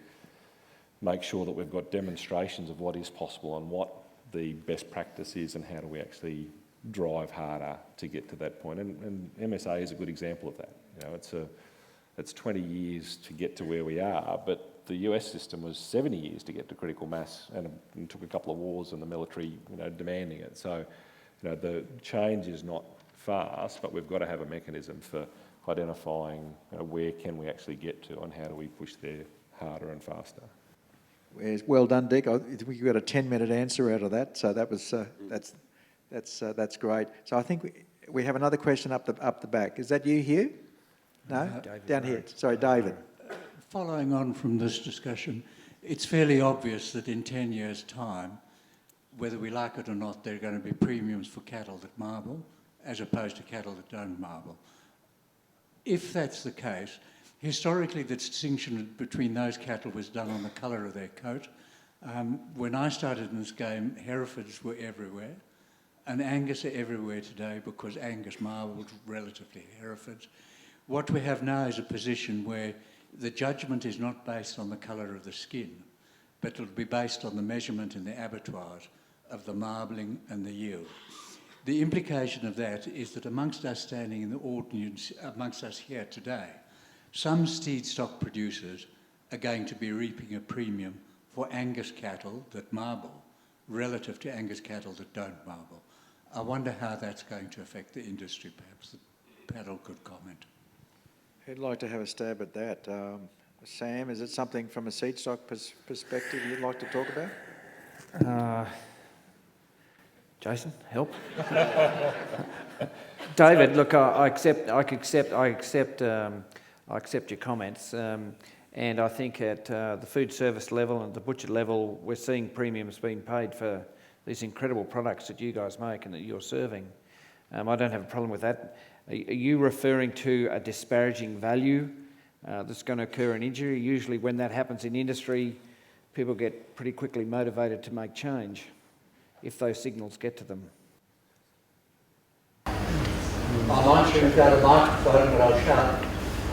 make sure that we've got demonstrations of what is possible and what the best practice is, and how do we actually drive harder to get to that point? And MSA is a good example of that. It's 20 years to get to where we are, but the US system was 70 years to get to critical mass, and it took a couple of wars and the military, demanding it. So, the change is not fast, but we've got to have a mechanism for identifying where can we actually get to and how do we push there harder and faster. Well done, Dick. I think we got a 10-minute answer out of that, so that was that's great. So I think we have another question up the back. Is that you, Hugh? No, down here. Sorry, David. Following on from this discussion, it's fairly obvious that in 10 years' time, whether we like it or not, there are going to be premiums for cattle that marble as opposed to cattle that don't marble. If that's the case, historically the distinction between those cattle was done on the colour of their coat. When I started in this game, Herefords were everywhere, and Angus are everywhere today because Angus marbled relative to Herefords. What we have now is a position where the judgment is not based on the colour of the skin, but it'll be based on the measurement in the abattoirs of the marbling and the yield. The implication of that is that amongst us standing in the audience, amongst us here today, some seedstock producers are going to be reaping a premium for Angus cattle that marble relative to Angus cattle that don't marble. I wonder how that's going to affect the industry. Perhaps the panel could comment. Who'd like to have a stab at that? Sam, is it something from a seedstock perspective you'd like to talk about? Jason, help. David, look, I accept your comments, and I think at the food service level and the butcher level, we're seeing premiums being paid for these incredible products that you guys make and that you're serving. I don't have a problem with that. Are you referring to a disparaging value that's going to occur in injury? Usually when that happens in industry, people get pretty quickly motivated to make change if those signals get to them. I'm answering without a microphone, but I'll shout.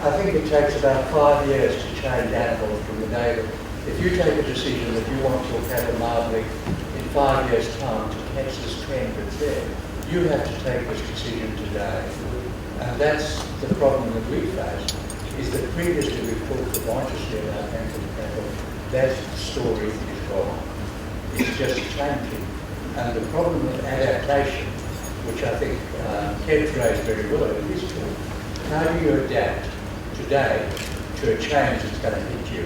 I think it takes about 5 years to change animals from the day that if you take a decision that you want your cattle marbling in 5 years' time to catch this trend that's there, you have to take this decision today. And that's the problem that we face, is that previously we've talked consciously about cattle. That story is gone. It's just changing. And the problem of adaptation, which I think Ked's raised very well in his talk, how do you adapt today to a change that's going to hit you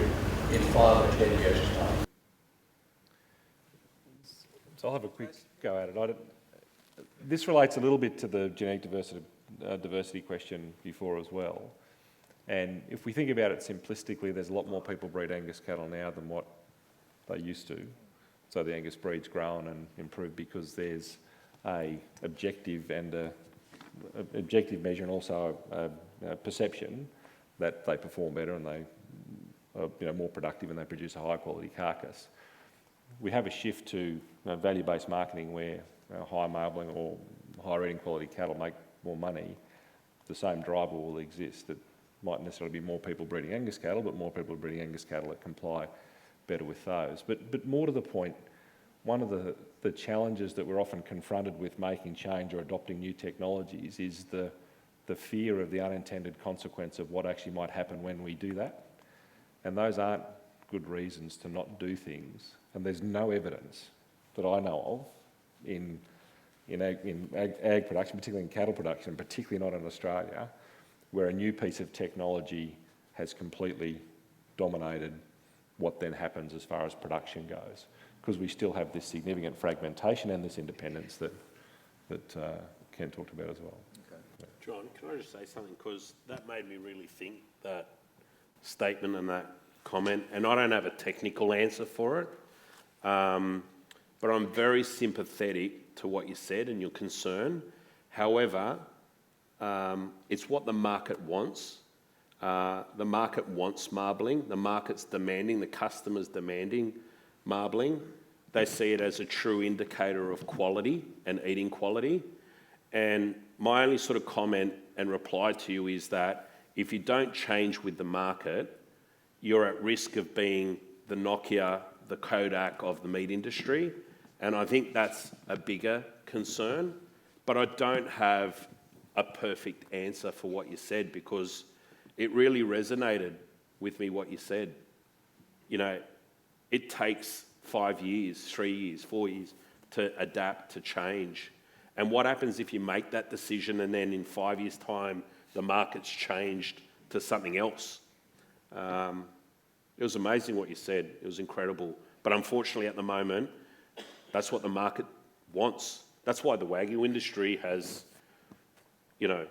in 5 or 10 years' time? So I'll have a quick go at it. This relates a little bit to the genetic diversity question before as well. And if we think about it simplistically, there's a lot more people breed Angus cattle now than what they used to. So the Angus breed's grown and improved because there's a objective measure and also a perception that they perform better and they are more productive and they produce a high quality carcass. We have a shift to value-based marketing where high marbling or higher eating quality cattle make more money. The same driver will exist. It might necessarily be more people breeding Angus cattle, but more people breeding Angus cattle that comply better with those. But more to the point, one of the challenges that we're often confronted with making change or adopting new technologies is the fear of the unintended consequence of what actually might happen when we do that. And those aren't good reasons to not do things. And there's no evidence that I know of in ag production, particularly in cattle production, particularly not in Australia, where a new piece of technology has completely dominated what then happens as far as production goes, because we still have this significant fragmentation and this independence that Ken talked about as well. John, can I just say something? Because that made me really think that statement and that comment, and I don't have a technical answer for it, but I'm very sympathetic to what you said and your concern. However, it's what the market wants. The market wants marbling. The market's demanding, the customer's demanding marbling. They see it as a true indicator of quality and eating quality. And my only sort of comment and reply to you is that if you don't change with the market, you're at risk of being the Nokia, the Kodak of the meat industry. And I think that's a bigger concern. But I don't have a perfect answer for what you said, because it really resonated with me what you said. You know, it takes 5 years, 3 years, 4 years to adapt, to change. And what happens if you make that decision and then in 5 years' time, the market's changed to something else? It was amazing what you said. It was incredible. But unfortunately, at the moment, that's what the market wants. That's why the Wagyu industry has, you know,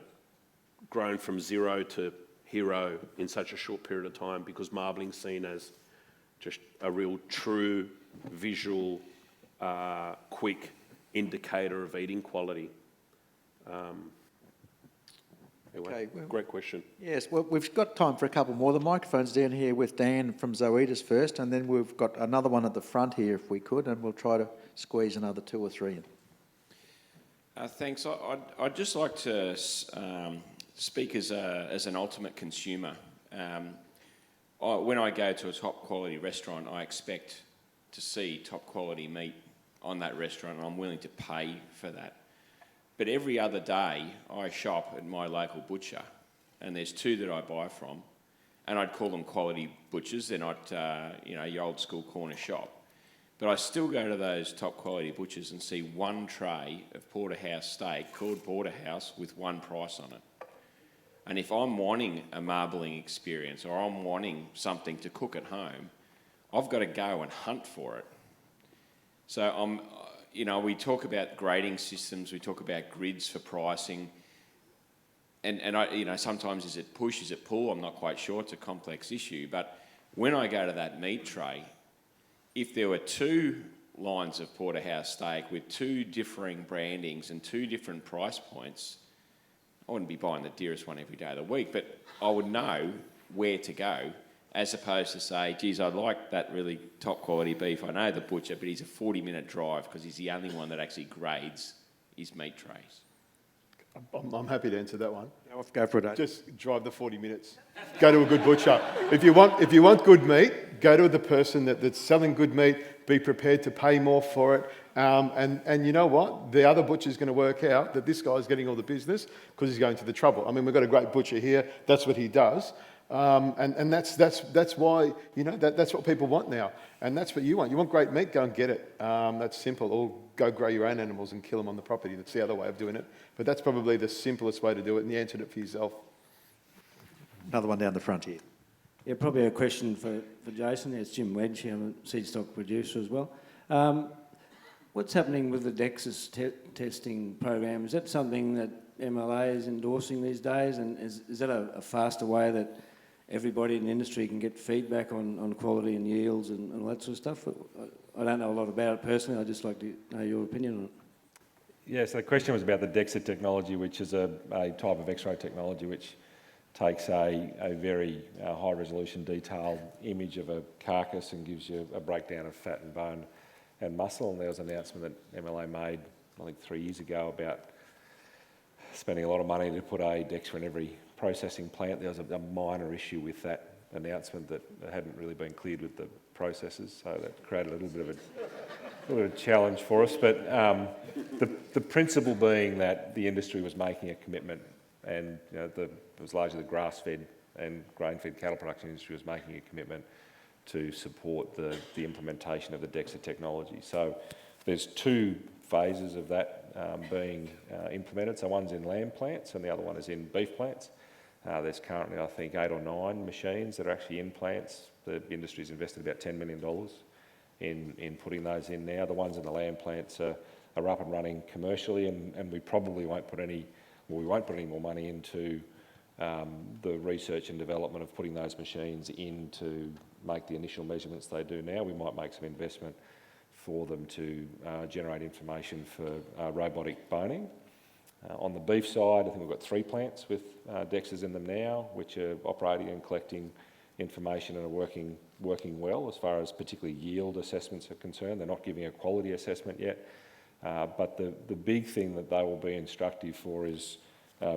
grown from zero to hero in such a short period of time, because marbling's seen as just a real true visual, quick indicator of eating quality. Anyway, Okay, great question. Yes, well, we've got time for a couple more. The microphone's down here with Dan from Zoetis first, and then we've got another one at the front here if we could, and we'll try to squeeze another 2 or 3 in. Thanks. I'd just like to speak as an ultimate consumer. When I go to a top quality restaurant, I expect to see top quality meat on that restaurant, and I'm willing to pay for that. But every other day I shop at my local butcher, and there's 2 that I buy from, and I'd call them quality butchers. They're not, your old school corner shop. But I still go to those top quality butchers and see 1 tray of porterhouse steak called porterhouse with 1 price on it. And if I'm wanting a marbling experience, or I'm wanting something to cook at home, I've got to go and hunt for it. So we talk about grading systems, we talk about grids for pricing, and I, sometimes is it push, is it pull? I'm not quite sure. It's a complex issue. But when I go to that meat tray, if there were 2 lines of porterhouse steak with 2 differing brandings and 2 different price points, I wouldn't be buying the dearest one every day of the week, but I would know where to go, as opposed to say, geez, I'd like that really top quality beef. I know the butcher, but he's a 40-minute drive because he's the only one that actually grades his meat trays. I'm happy to answer that one. Go for it. Just drive the 40 minutes. Go to a good butcher. If you want good meat, go to the person that's selling good meat. Be prepared to pay more for it. And you know what? The other butcher's going to work out that this guy's getting all the business because he's going to the trouble. I mean, we've got a great butcher here. That's what he does. And that's why, that's what people want now. And that's what you want. You want great meat, go and get it. That's simple. Or go grow your own animals and kill them on the property. That's the other way of doing it. But that's probably the simplest way to do it, and you answered it for yourself. Another one down the front here. Yeah, probably a question for Jason. It's Jim Wedge here. I'm a seedstock producer as well. What's happening with the DEXIS testing program? Is that something that MLA is endorsing these days? And is that a faster way that everybody in the industry can get feedback on quality and yields and all that sort of stuff? I don't know a lot about it personally. I'd just like to know your opinion on it. Yeah, so the question was about the DEXA technology, which is a type of X-ray technology which takes a very high-resolution detailed image of a carcass and gives you a breakdown of fat and bone and muscle. And there was an announcement that MLA made, I think 3 years ago, about spending a lot of money to put a DEXA in every processing plant. There was a minor issue with that announcement that hadn't really been cleared with the processors, so that created a little bit of a challenge for us. But the principle being that the industry was making a commitment, and it was largely the grass-fed and grain-fed cattle production industry was making a commitment to support the implementation of the DEXA technology. So there's 2 phases of that being implemented. So one's in lamb plants and the other one is in beef plants. There's currently, I think, 8 or 9 machines that are actually in plants. The industry's invested about $10 million in putting those in now. The ones in the lamb plants are up and running commercially, and we probably won't put any more money into the research and development of putting those machines in to make the initial measurements they do now. We might make some investment for them to generate information for robotic boning. On the beef side, I think we've got 3 plants with DEXAs in them now, which are operating and collecting information and are working well as far as particularly yield assessments are concerned. They're not giving a quality assessment yet, but the big thing that they will be instructive for is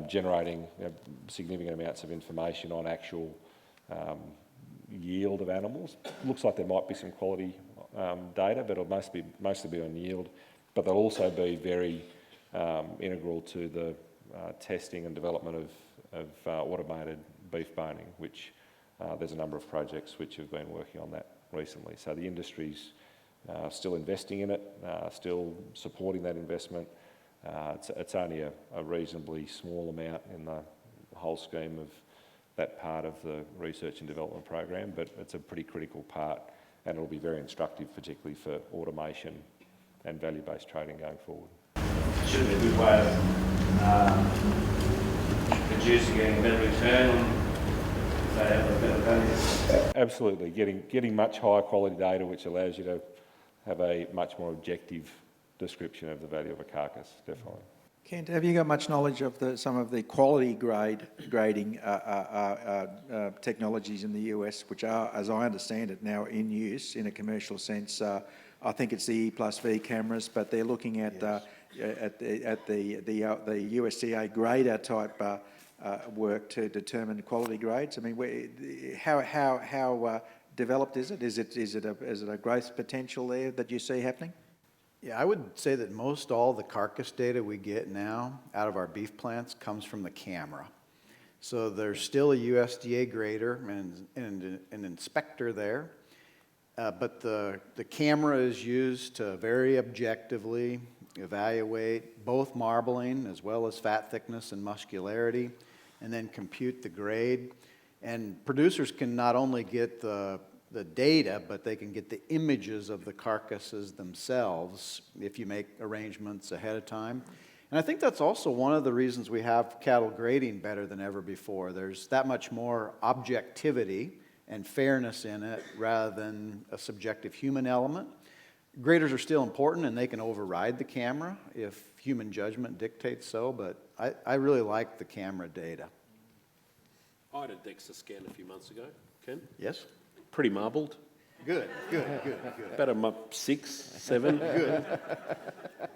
generating significant amounts of information on actual yield of animals. Looks like there might be some quality data, but it'll mostly be on yield. But they'll also be very integral to the testing and development of automated beef boning, which there's a number of projects which have been working on that recently. So the industry's still investing in it, still supporting that investment. It's only a reasonably small amount in the whole scheme of that part of the research and development program, but it's a pretty critical part, and it'll be very instructive, particularly for automation and value-based trading going forward. Should be a good way of producing, getting a better return on, if they have a better value. Absolutely, getting much higher quality data, which allows you to have a much more objective description of the value of a carcass, definitely. Kent, have you got much knowledge of some of the quality grading technologies in the US, which are, as I understand it, now in use in a commercial sense? I think it's the E+V cameras, but they're looking at the USDA grader type work to determine quality grades. I mean, how developed is it? Is it a growth potential there that you see happening? Yeah, I would say that most all the carcass data we get now out of our beef plants comes from the camera. So there's still a USDA grader and an inspector there, but the camera is used to very objectively evaluate both marbling as well as fat thickness and muscularity, and then compute the grade. And producers can not only get the data, but they can get the images of the carcasses themselves if you make arrangements ahead of time. And I think that's also one of the reasons we have cattle grading better than ever before. There's that much more objectivity and fairness in it rather than a subjective human element. Graders are still important, and they can override the camera if human judgment dictates so, but I really like the camera data. I had a DEXA scan a few months ago, Ken. Yes? Pretty marbled. Good. About a 6, 7. Good.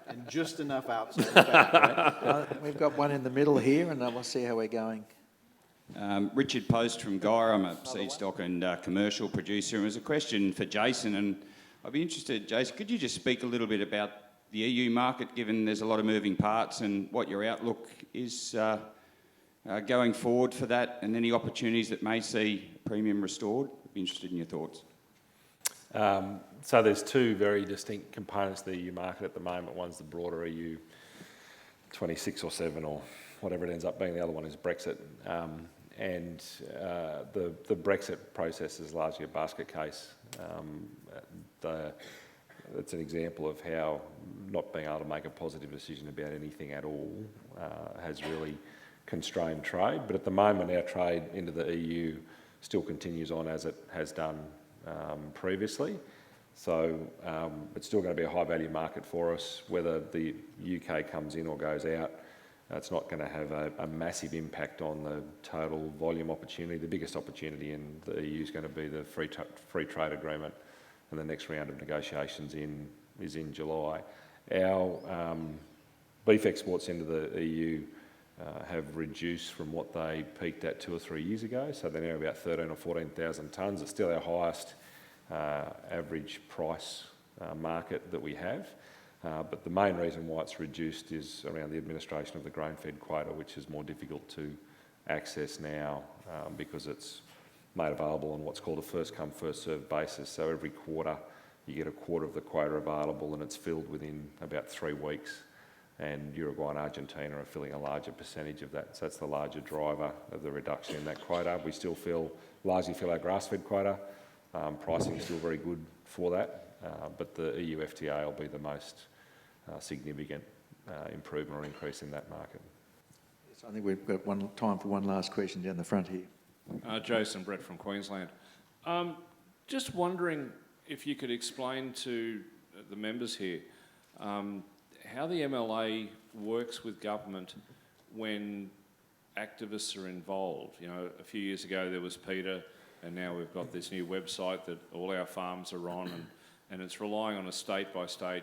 And just enough outside the back, right? We've got one in the middle here, and we'll see how we're going. Richard Post from Gyre. I'm a seedstock and commercial producer. And it was a question for Jason, and I'd be interested, Jason, could you just speak a little bit about the EU market, given there's a lot of moving parts, and what your outlook is going forward for that, and any opportunities that may see premium restored? I'd be interested in your thoughts. So there's 2 very distinct components to the EU market at the moment. One's the broader EU 26 or 7 or whatever it ends up being. The other one is Brexit. And the Brexit process is largely a basket case. It's an example of how not being able to make a positive decision about anything at all has really constrained trade. But at the moment, our trade into the EU still continues on as it has done previously. So it's still going to be a high value market for us. Whether the UK comes in or goes out, it's not going to have a massive impact on the total volume opportunity. The biggest opportunity in the EU is going to be the free trade agreement, and the next round of negotiations is in July. Our beef exports into the EU have reduced from what they peaked at 2 or 3 years ago, so they're now about 13,000 or 14,000 tonnes. It's still our highest average price market that we have, but the main reason why it's reduced is around the administration of the grain-fed quota, which is more difficult to access now because it's made available on what's called a first-come, first-served basis. So every quarter you get a quarter of the quota available, and it's filled within about 3 weeks. And Uruguay and Argentina are filling a larger percentage of that. So that's the larger driver of the reduction in that quota. We still largely fill our grass-fed quota. Pricing is still very good for that, but the EU FTA will be the most significant improvement or increase in that market. So I think we've got time for one last question down the front here. Jason Brett from Queensland. Just wondering if you could explain to the members here how the MLA works with government when activists are involved. You know, a few years ago there was Peter, and now we've got this new website that all our farms are on, and it's relying on a state-by-state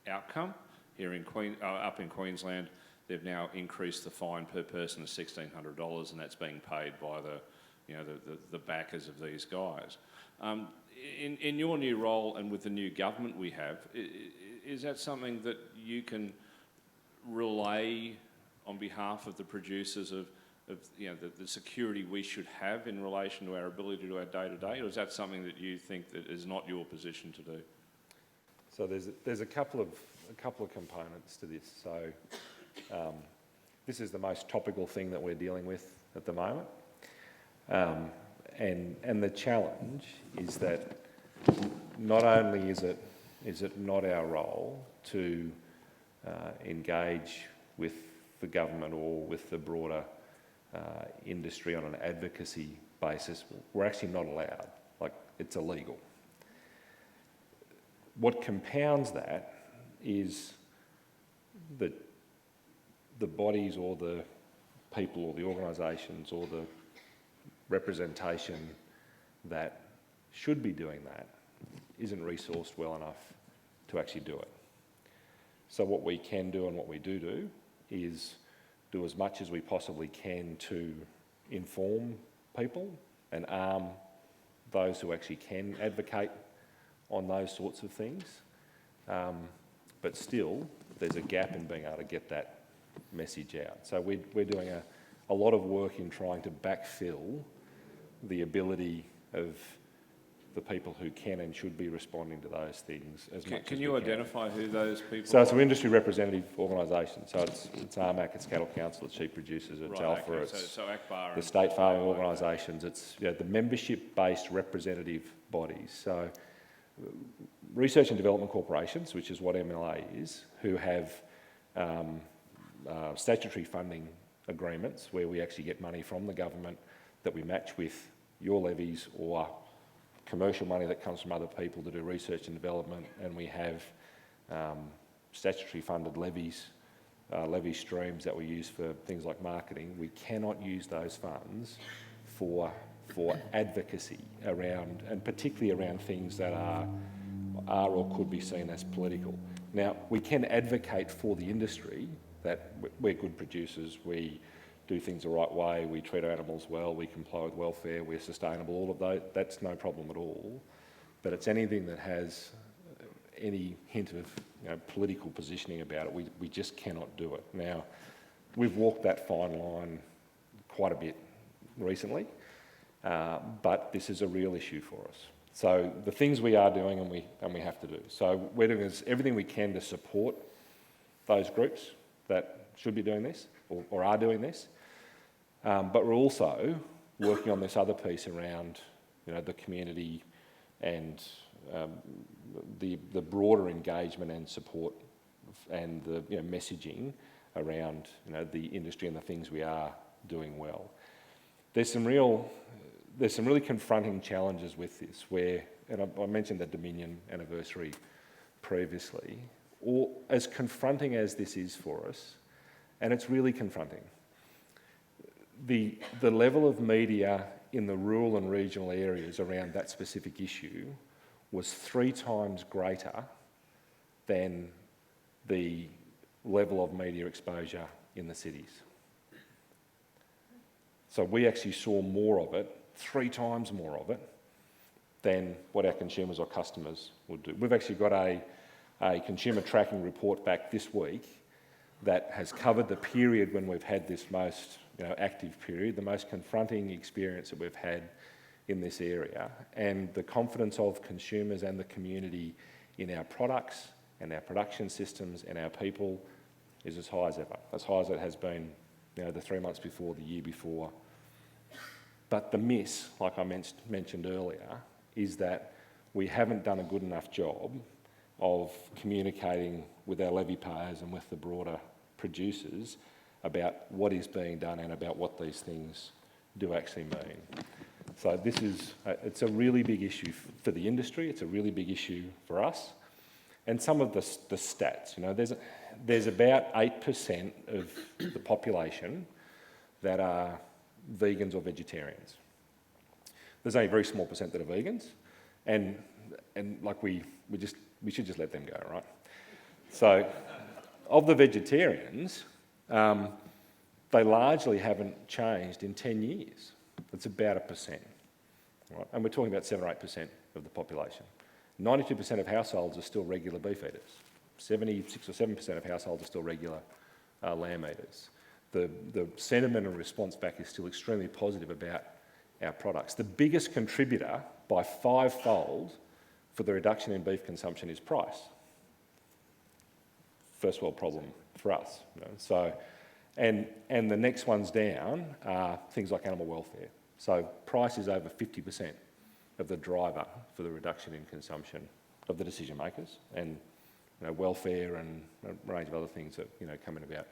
outcome. Here in up in Queensland, they've now increased the fine per person to $1,600, and that's being paid by the backers of these guys. In your new role and with the new government we have, is that something that you can relay on behalf of the producers of the security we should have in relation to our ability to do our day-to-day, or is that something that you think that is not your position to do? So there's a couple of components to this. So this is the most topical thing that we're dealing with at the moment, and the challenge is that not only is it not our role to engage with the government or with the broader industry on an advocacy basis, we're actually not allowed. Like, it's illegal. What compounds that is that the bodies or the people or the organisations or the representation that should be doing that isn't resourced well enough to actually do it. So what we can do and what we do is do as much as we possibly can to inform people and arm those who actually can advocate on those sorts of things. But still, there's a gap in being able to get that message out. So we're doing a lot of work in trying to backfill the ability of the people who can and should be responding to those things as much as we can. Can you identify who those people So are? it's an industry representative organisation. So it's ARMAC, it's Cattle Council, it's Sheep Producers, it's Right, Alpha, okay. it's So ACBAR the and- state farming organisations. It's the membership-based representative bodies. So research and development corporations, which is what MLA is, who have statutory funding agreements where we actually get money from the government that we match with your levies or commercial money that comes from other people to do research and development, and we have statutory funded levies, levy streams that we use for things like marketing. We cannot use those funds for advocacy around, and particularly around things that are or could be seen as political. Now, we can advocate for the industry that we're good producers, we do things the right way, we treat our animals well, we comply with welfare, we're sustainable, all of those, that's no problem at all. But it's anything that has any hint of political positioning about it, we just cannot do it. Now, we've walked that fine line quite a bit recently, but this is a real issue for us. So the things we are doing and we have to do. So we're doing everything we can to support those groups that should be doing this or are doing this. But we're also working on this other piece around, the community and the broader engagement and support and the messaging around the industry and the things we are doing well. There's some really confronting challenges with this where, and I mentioned the Dominion anniversary previously, or as confronting as this is for us, and it's really confronting, the level of media in the rural and regional areas around that specific issue was 3 times greater than the level of media exposure in the cities. So we actually saw more of it, 3 times more of it, than what our consumers or customers would do. We've actually got a consumer tracking report back this week that has covered the period when we've had this most active period, the most confronting experience that we've had in this area, and the confidence of consumers and the community in our products and our production systems and our people is as high as ever, as high as it has been the 3 months before, the year before. But the miss, like I mentioned earlier, is that we haven't done a good enough job of communicating with our levy payers and with the broader producers about what is being done and about what these things do actually mean. So this is, it's a really big issue for the industry, it's a really big issue for us. And some of the stats, there's about 8% of the population that are vegans or vegetarians. There's only a very small percent that are vegans, and like we should just let them go, right? So, of the vegetarians, they largely haven't changed in 10 years. It's about 1%, right? And we're talking about 7 or 8% of the population. 92% of households are still regular beef eaters. 76 or 7% of households are still regular lamb eaters. The sentiment and response back is still extremely positive about our products. The biggest contributor by 5-fold for the reduction in beef consumption is price. First world problem for us. So, and the next ones down are things like animal welfare. So price is over 50% of the driver for the reduction in consumption of the decision makers, and welfare and a range of other things that come in about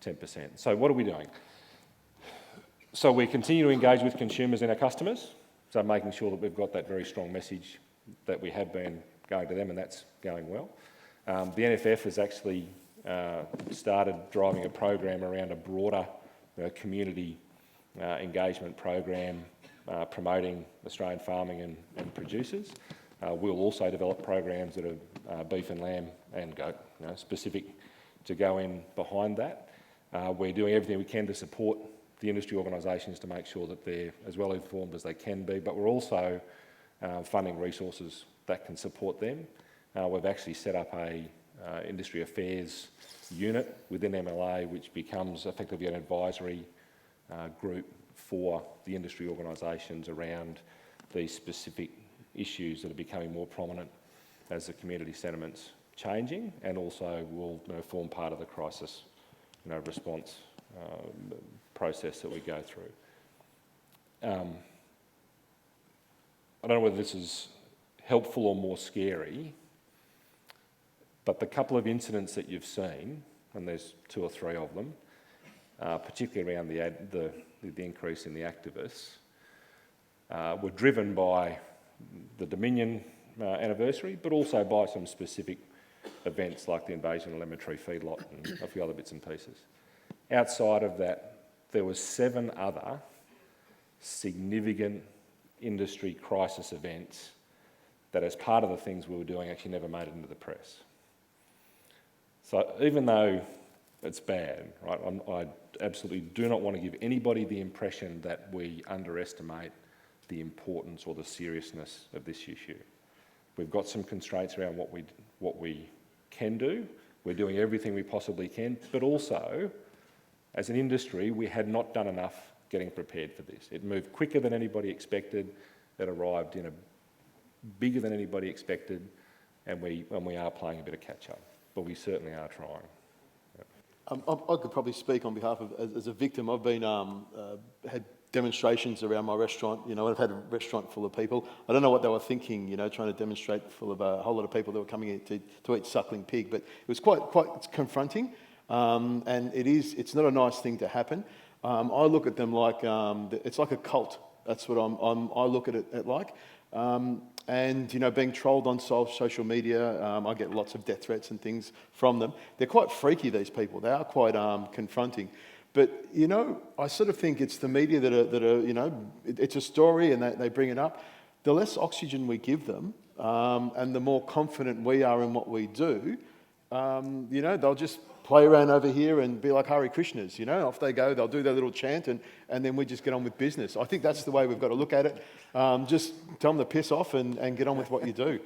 10%. So what are we doing? So we continue to engage with consumers and our customers, so making sure that we've got that very strong message that we have been going to them, and that's going well. The NFF has actually started driving a program around a broader community engagement program promoting Australian farming and producers. We'll also develop programs that are beef and lamb and goat specific to go in behind that. We're doing everything we can to support the industry organisations to make sure that they're as well informed as they can be, but we're also funding resources that can support them. We've actually set up a industry affairs unit within MLA, which becomes effectively an advisory group for the industry organisations around these specific issues that are becoming more prominent as the community sentiment's changing, and also will form part of the crisis response process that we go through. I don't know whether this is helpful or more scary, but the couple of incidents that you've seen, and there's 2 or 3 of them, particularly around the increase in the activists, were driven by the Dominion anniversary, but also by some specific events like the invasion of Lemon Tree Feedlot and a few other bits and pieces. Outside of that, there were 7 other significant industry crisis events that, as part of the things we were doing, actually never made it into the press. So even though it's bad, right, I absolutely do not want to give anybody the impression that we underestimate the importance or the seriousness of this issue. We've got some constraints around what we can do. We're doing everything we possibly can, but also, as an industry, we had not done enough getting prepared for this. It moved quicker than anybody expected. It arrived bigger than anybody expected, and we are playing a bit of catch up, but we certainly are trying. I could probably speak on behalf of, as a victim. I've been had demonstrations around my restaurant. I've had a restaurant full of people. I don't know what they were thinking, trying to demonstrate full of a whole lot of people that were coming in to eat suckling pig. But it was quite confronting, and it's not a nice thing to happen. I look at them like it's like a cult. That's what I look at it like. And being trolled on social media, I get lots of death threats and things from them. They're quite freaky, these people. They are quite confronting. But I sort of think it's the media that are it's a story and they bring it up. The less oxygen we give them, and the more confident we are in what we do, they'll just play around over here and be like Hare Krishnas, off they go, they'll do their little chant and then we just get on with business. I think that's the way we've got to look at it. Just tell them to piss off and get on with what you do.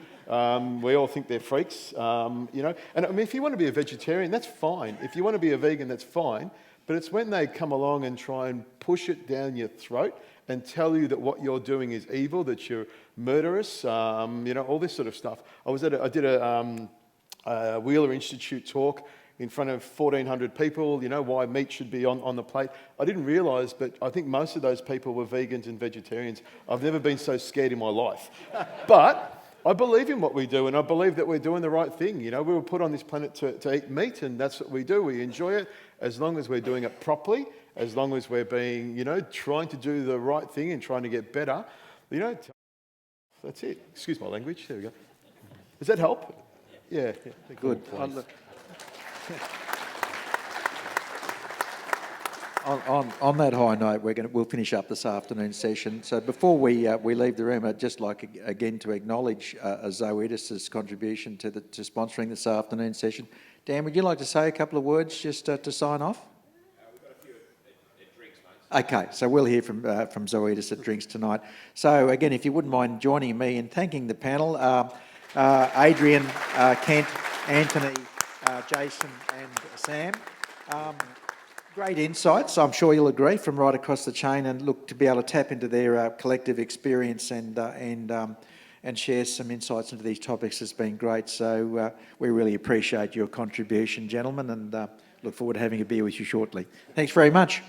We all think they're freaks, and I mean, if you want to be a vegetarian, that's fine. If you want to be a vegan, that's fine. But it's when they come along and try and push it down your throat and tell you that what you're doing is evil, that you're murderous, all this sort of stuff. I did a Wheeler Institute talk in front of 1,400 people, why meat should be on the plate. I didn't realise, but I think most of those people were vegans and vegetarians. I've never been so scared in my life. But I believe in what we do, and I believe that we're doing the right thing. You know, we were put on this planet to eat meat, and that's what we do. We enjoy it as long as we're doing it properly, as long as we're being, you know, trying to do the right thing and trying to get better. You know, that's it. Excuse my language. There we go. Does that help? Yeah. Good. On that high note, we'll finish up this afternoon session. So before we leave the room, I'd just like again to acknowledge Zoetis' contribution to sponsoring this afternoon session. Dan, would you like to say a couple of words just to sign off? We've got a few at drinks, mate. Okay, so we'll hear from Zoetis at drinks tonight. So again, if you wouldn't mind joining me in thanking the panel, Adrian, Kent, Anthony, Jason and Sam. Great insights, I'm sure you'll agree, from right across the chain, and look to be able to tap into their collective experience and share some insights into these topics has been great. So we really appreciate your contribution, gentlemen, and look forward to having a beer with you shortly. Thanks very much.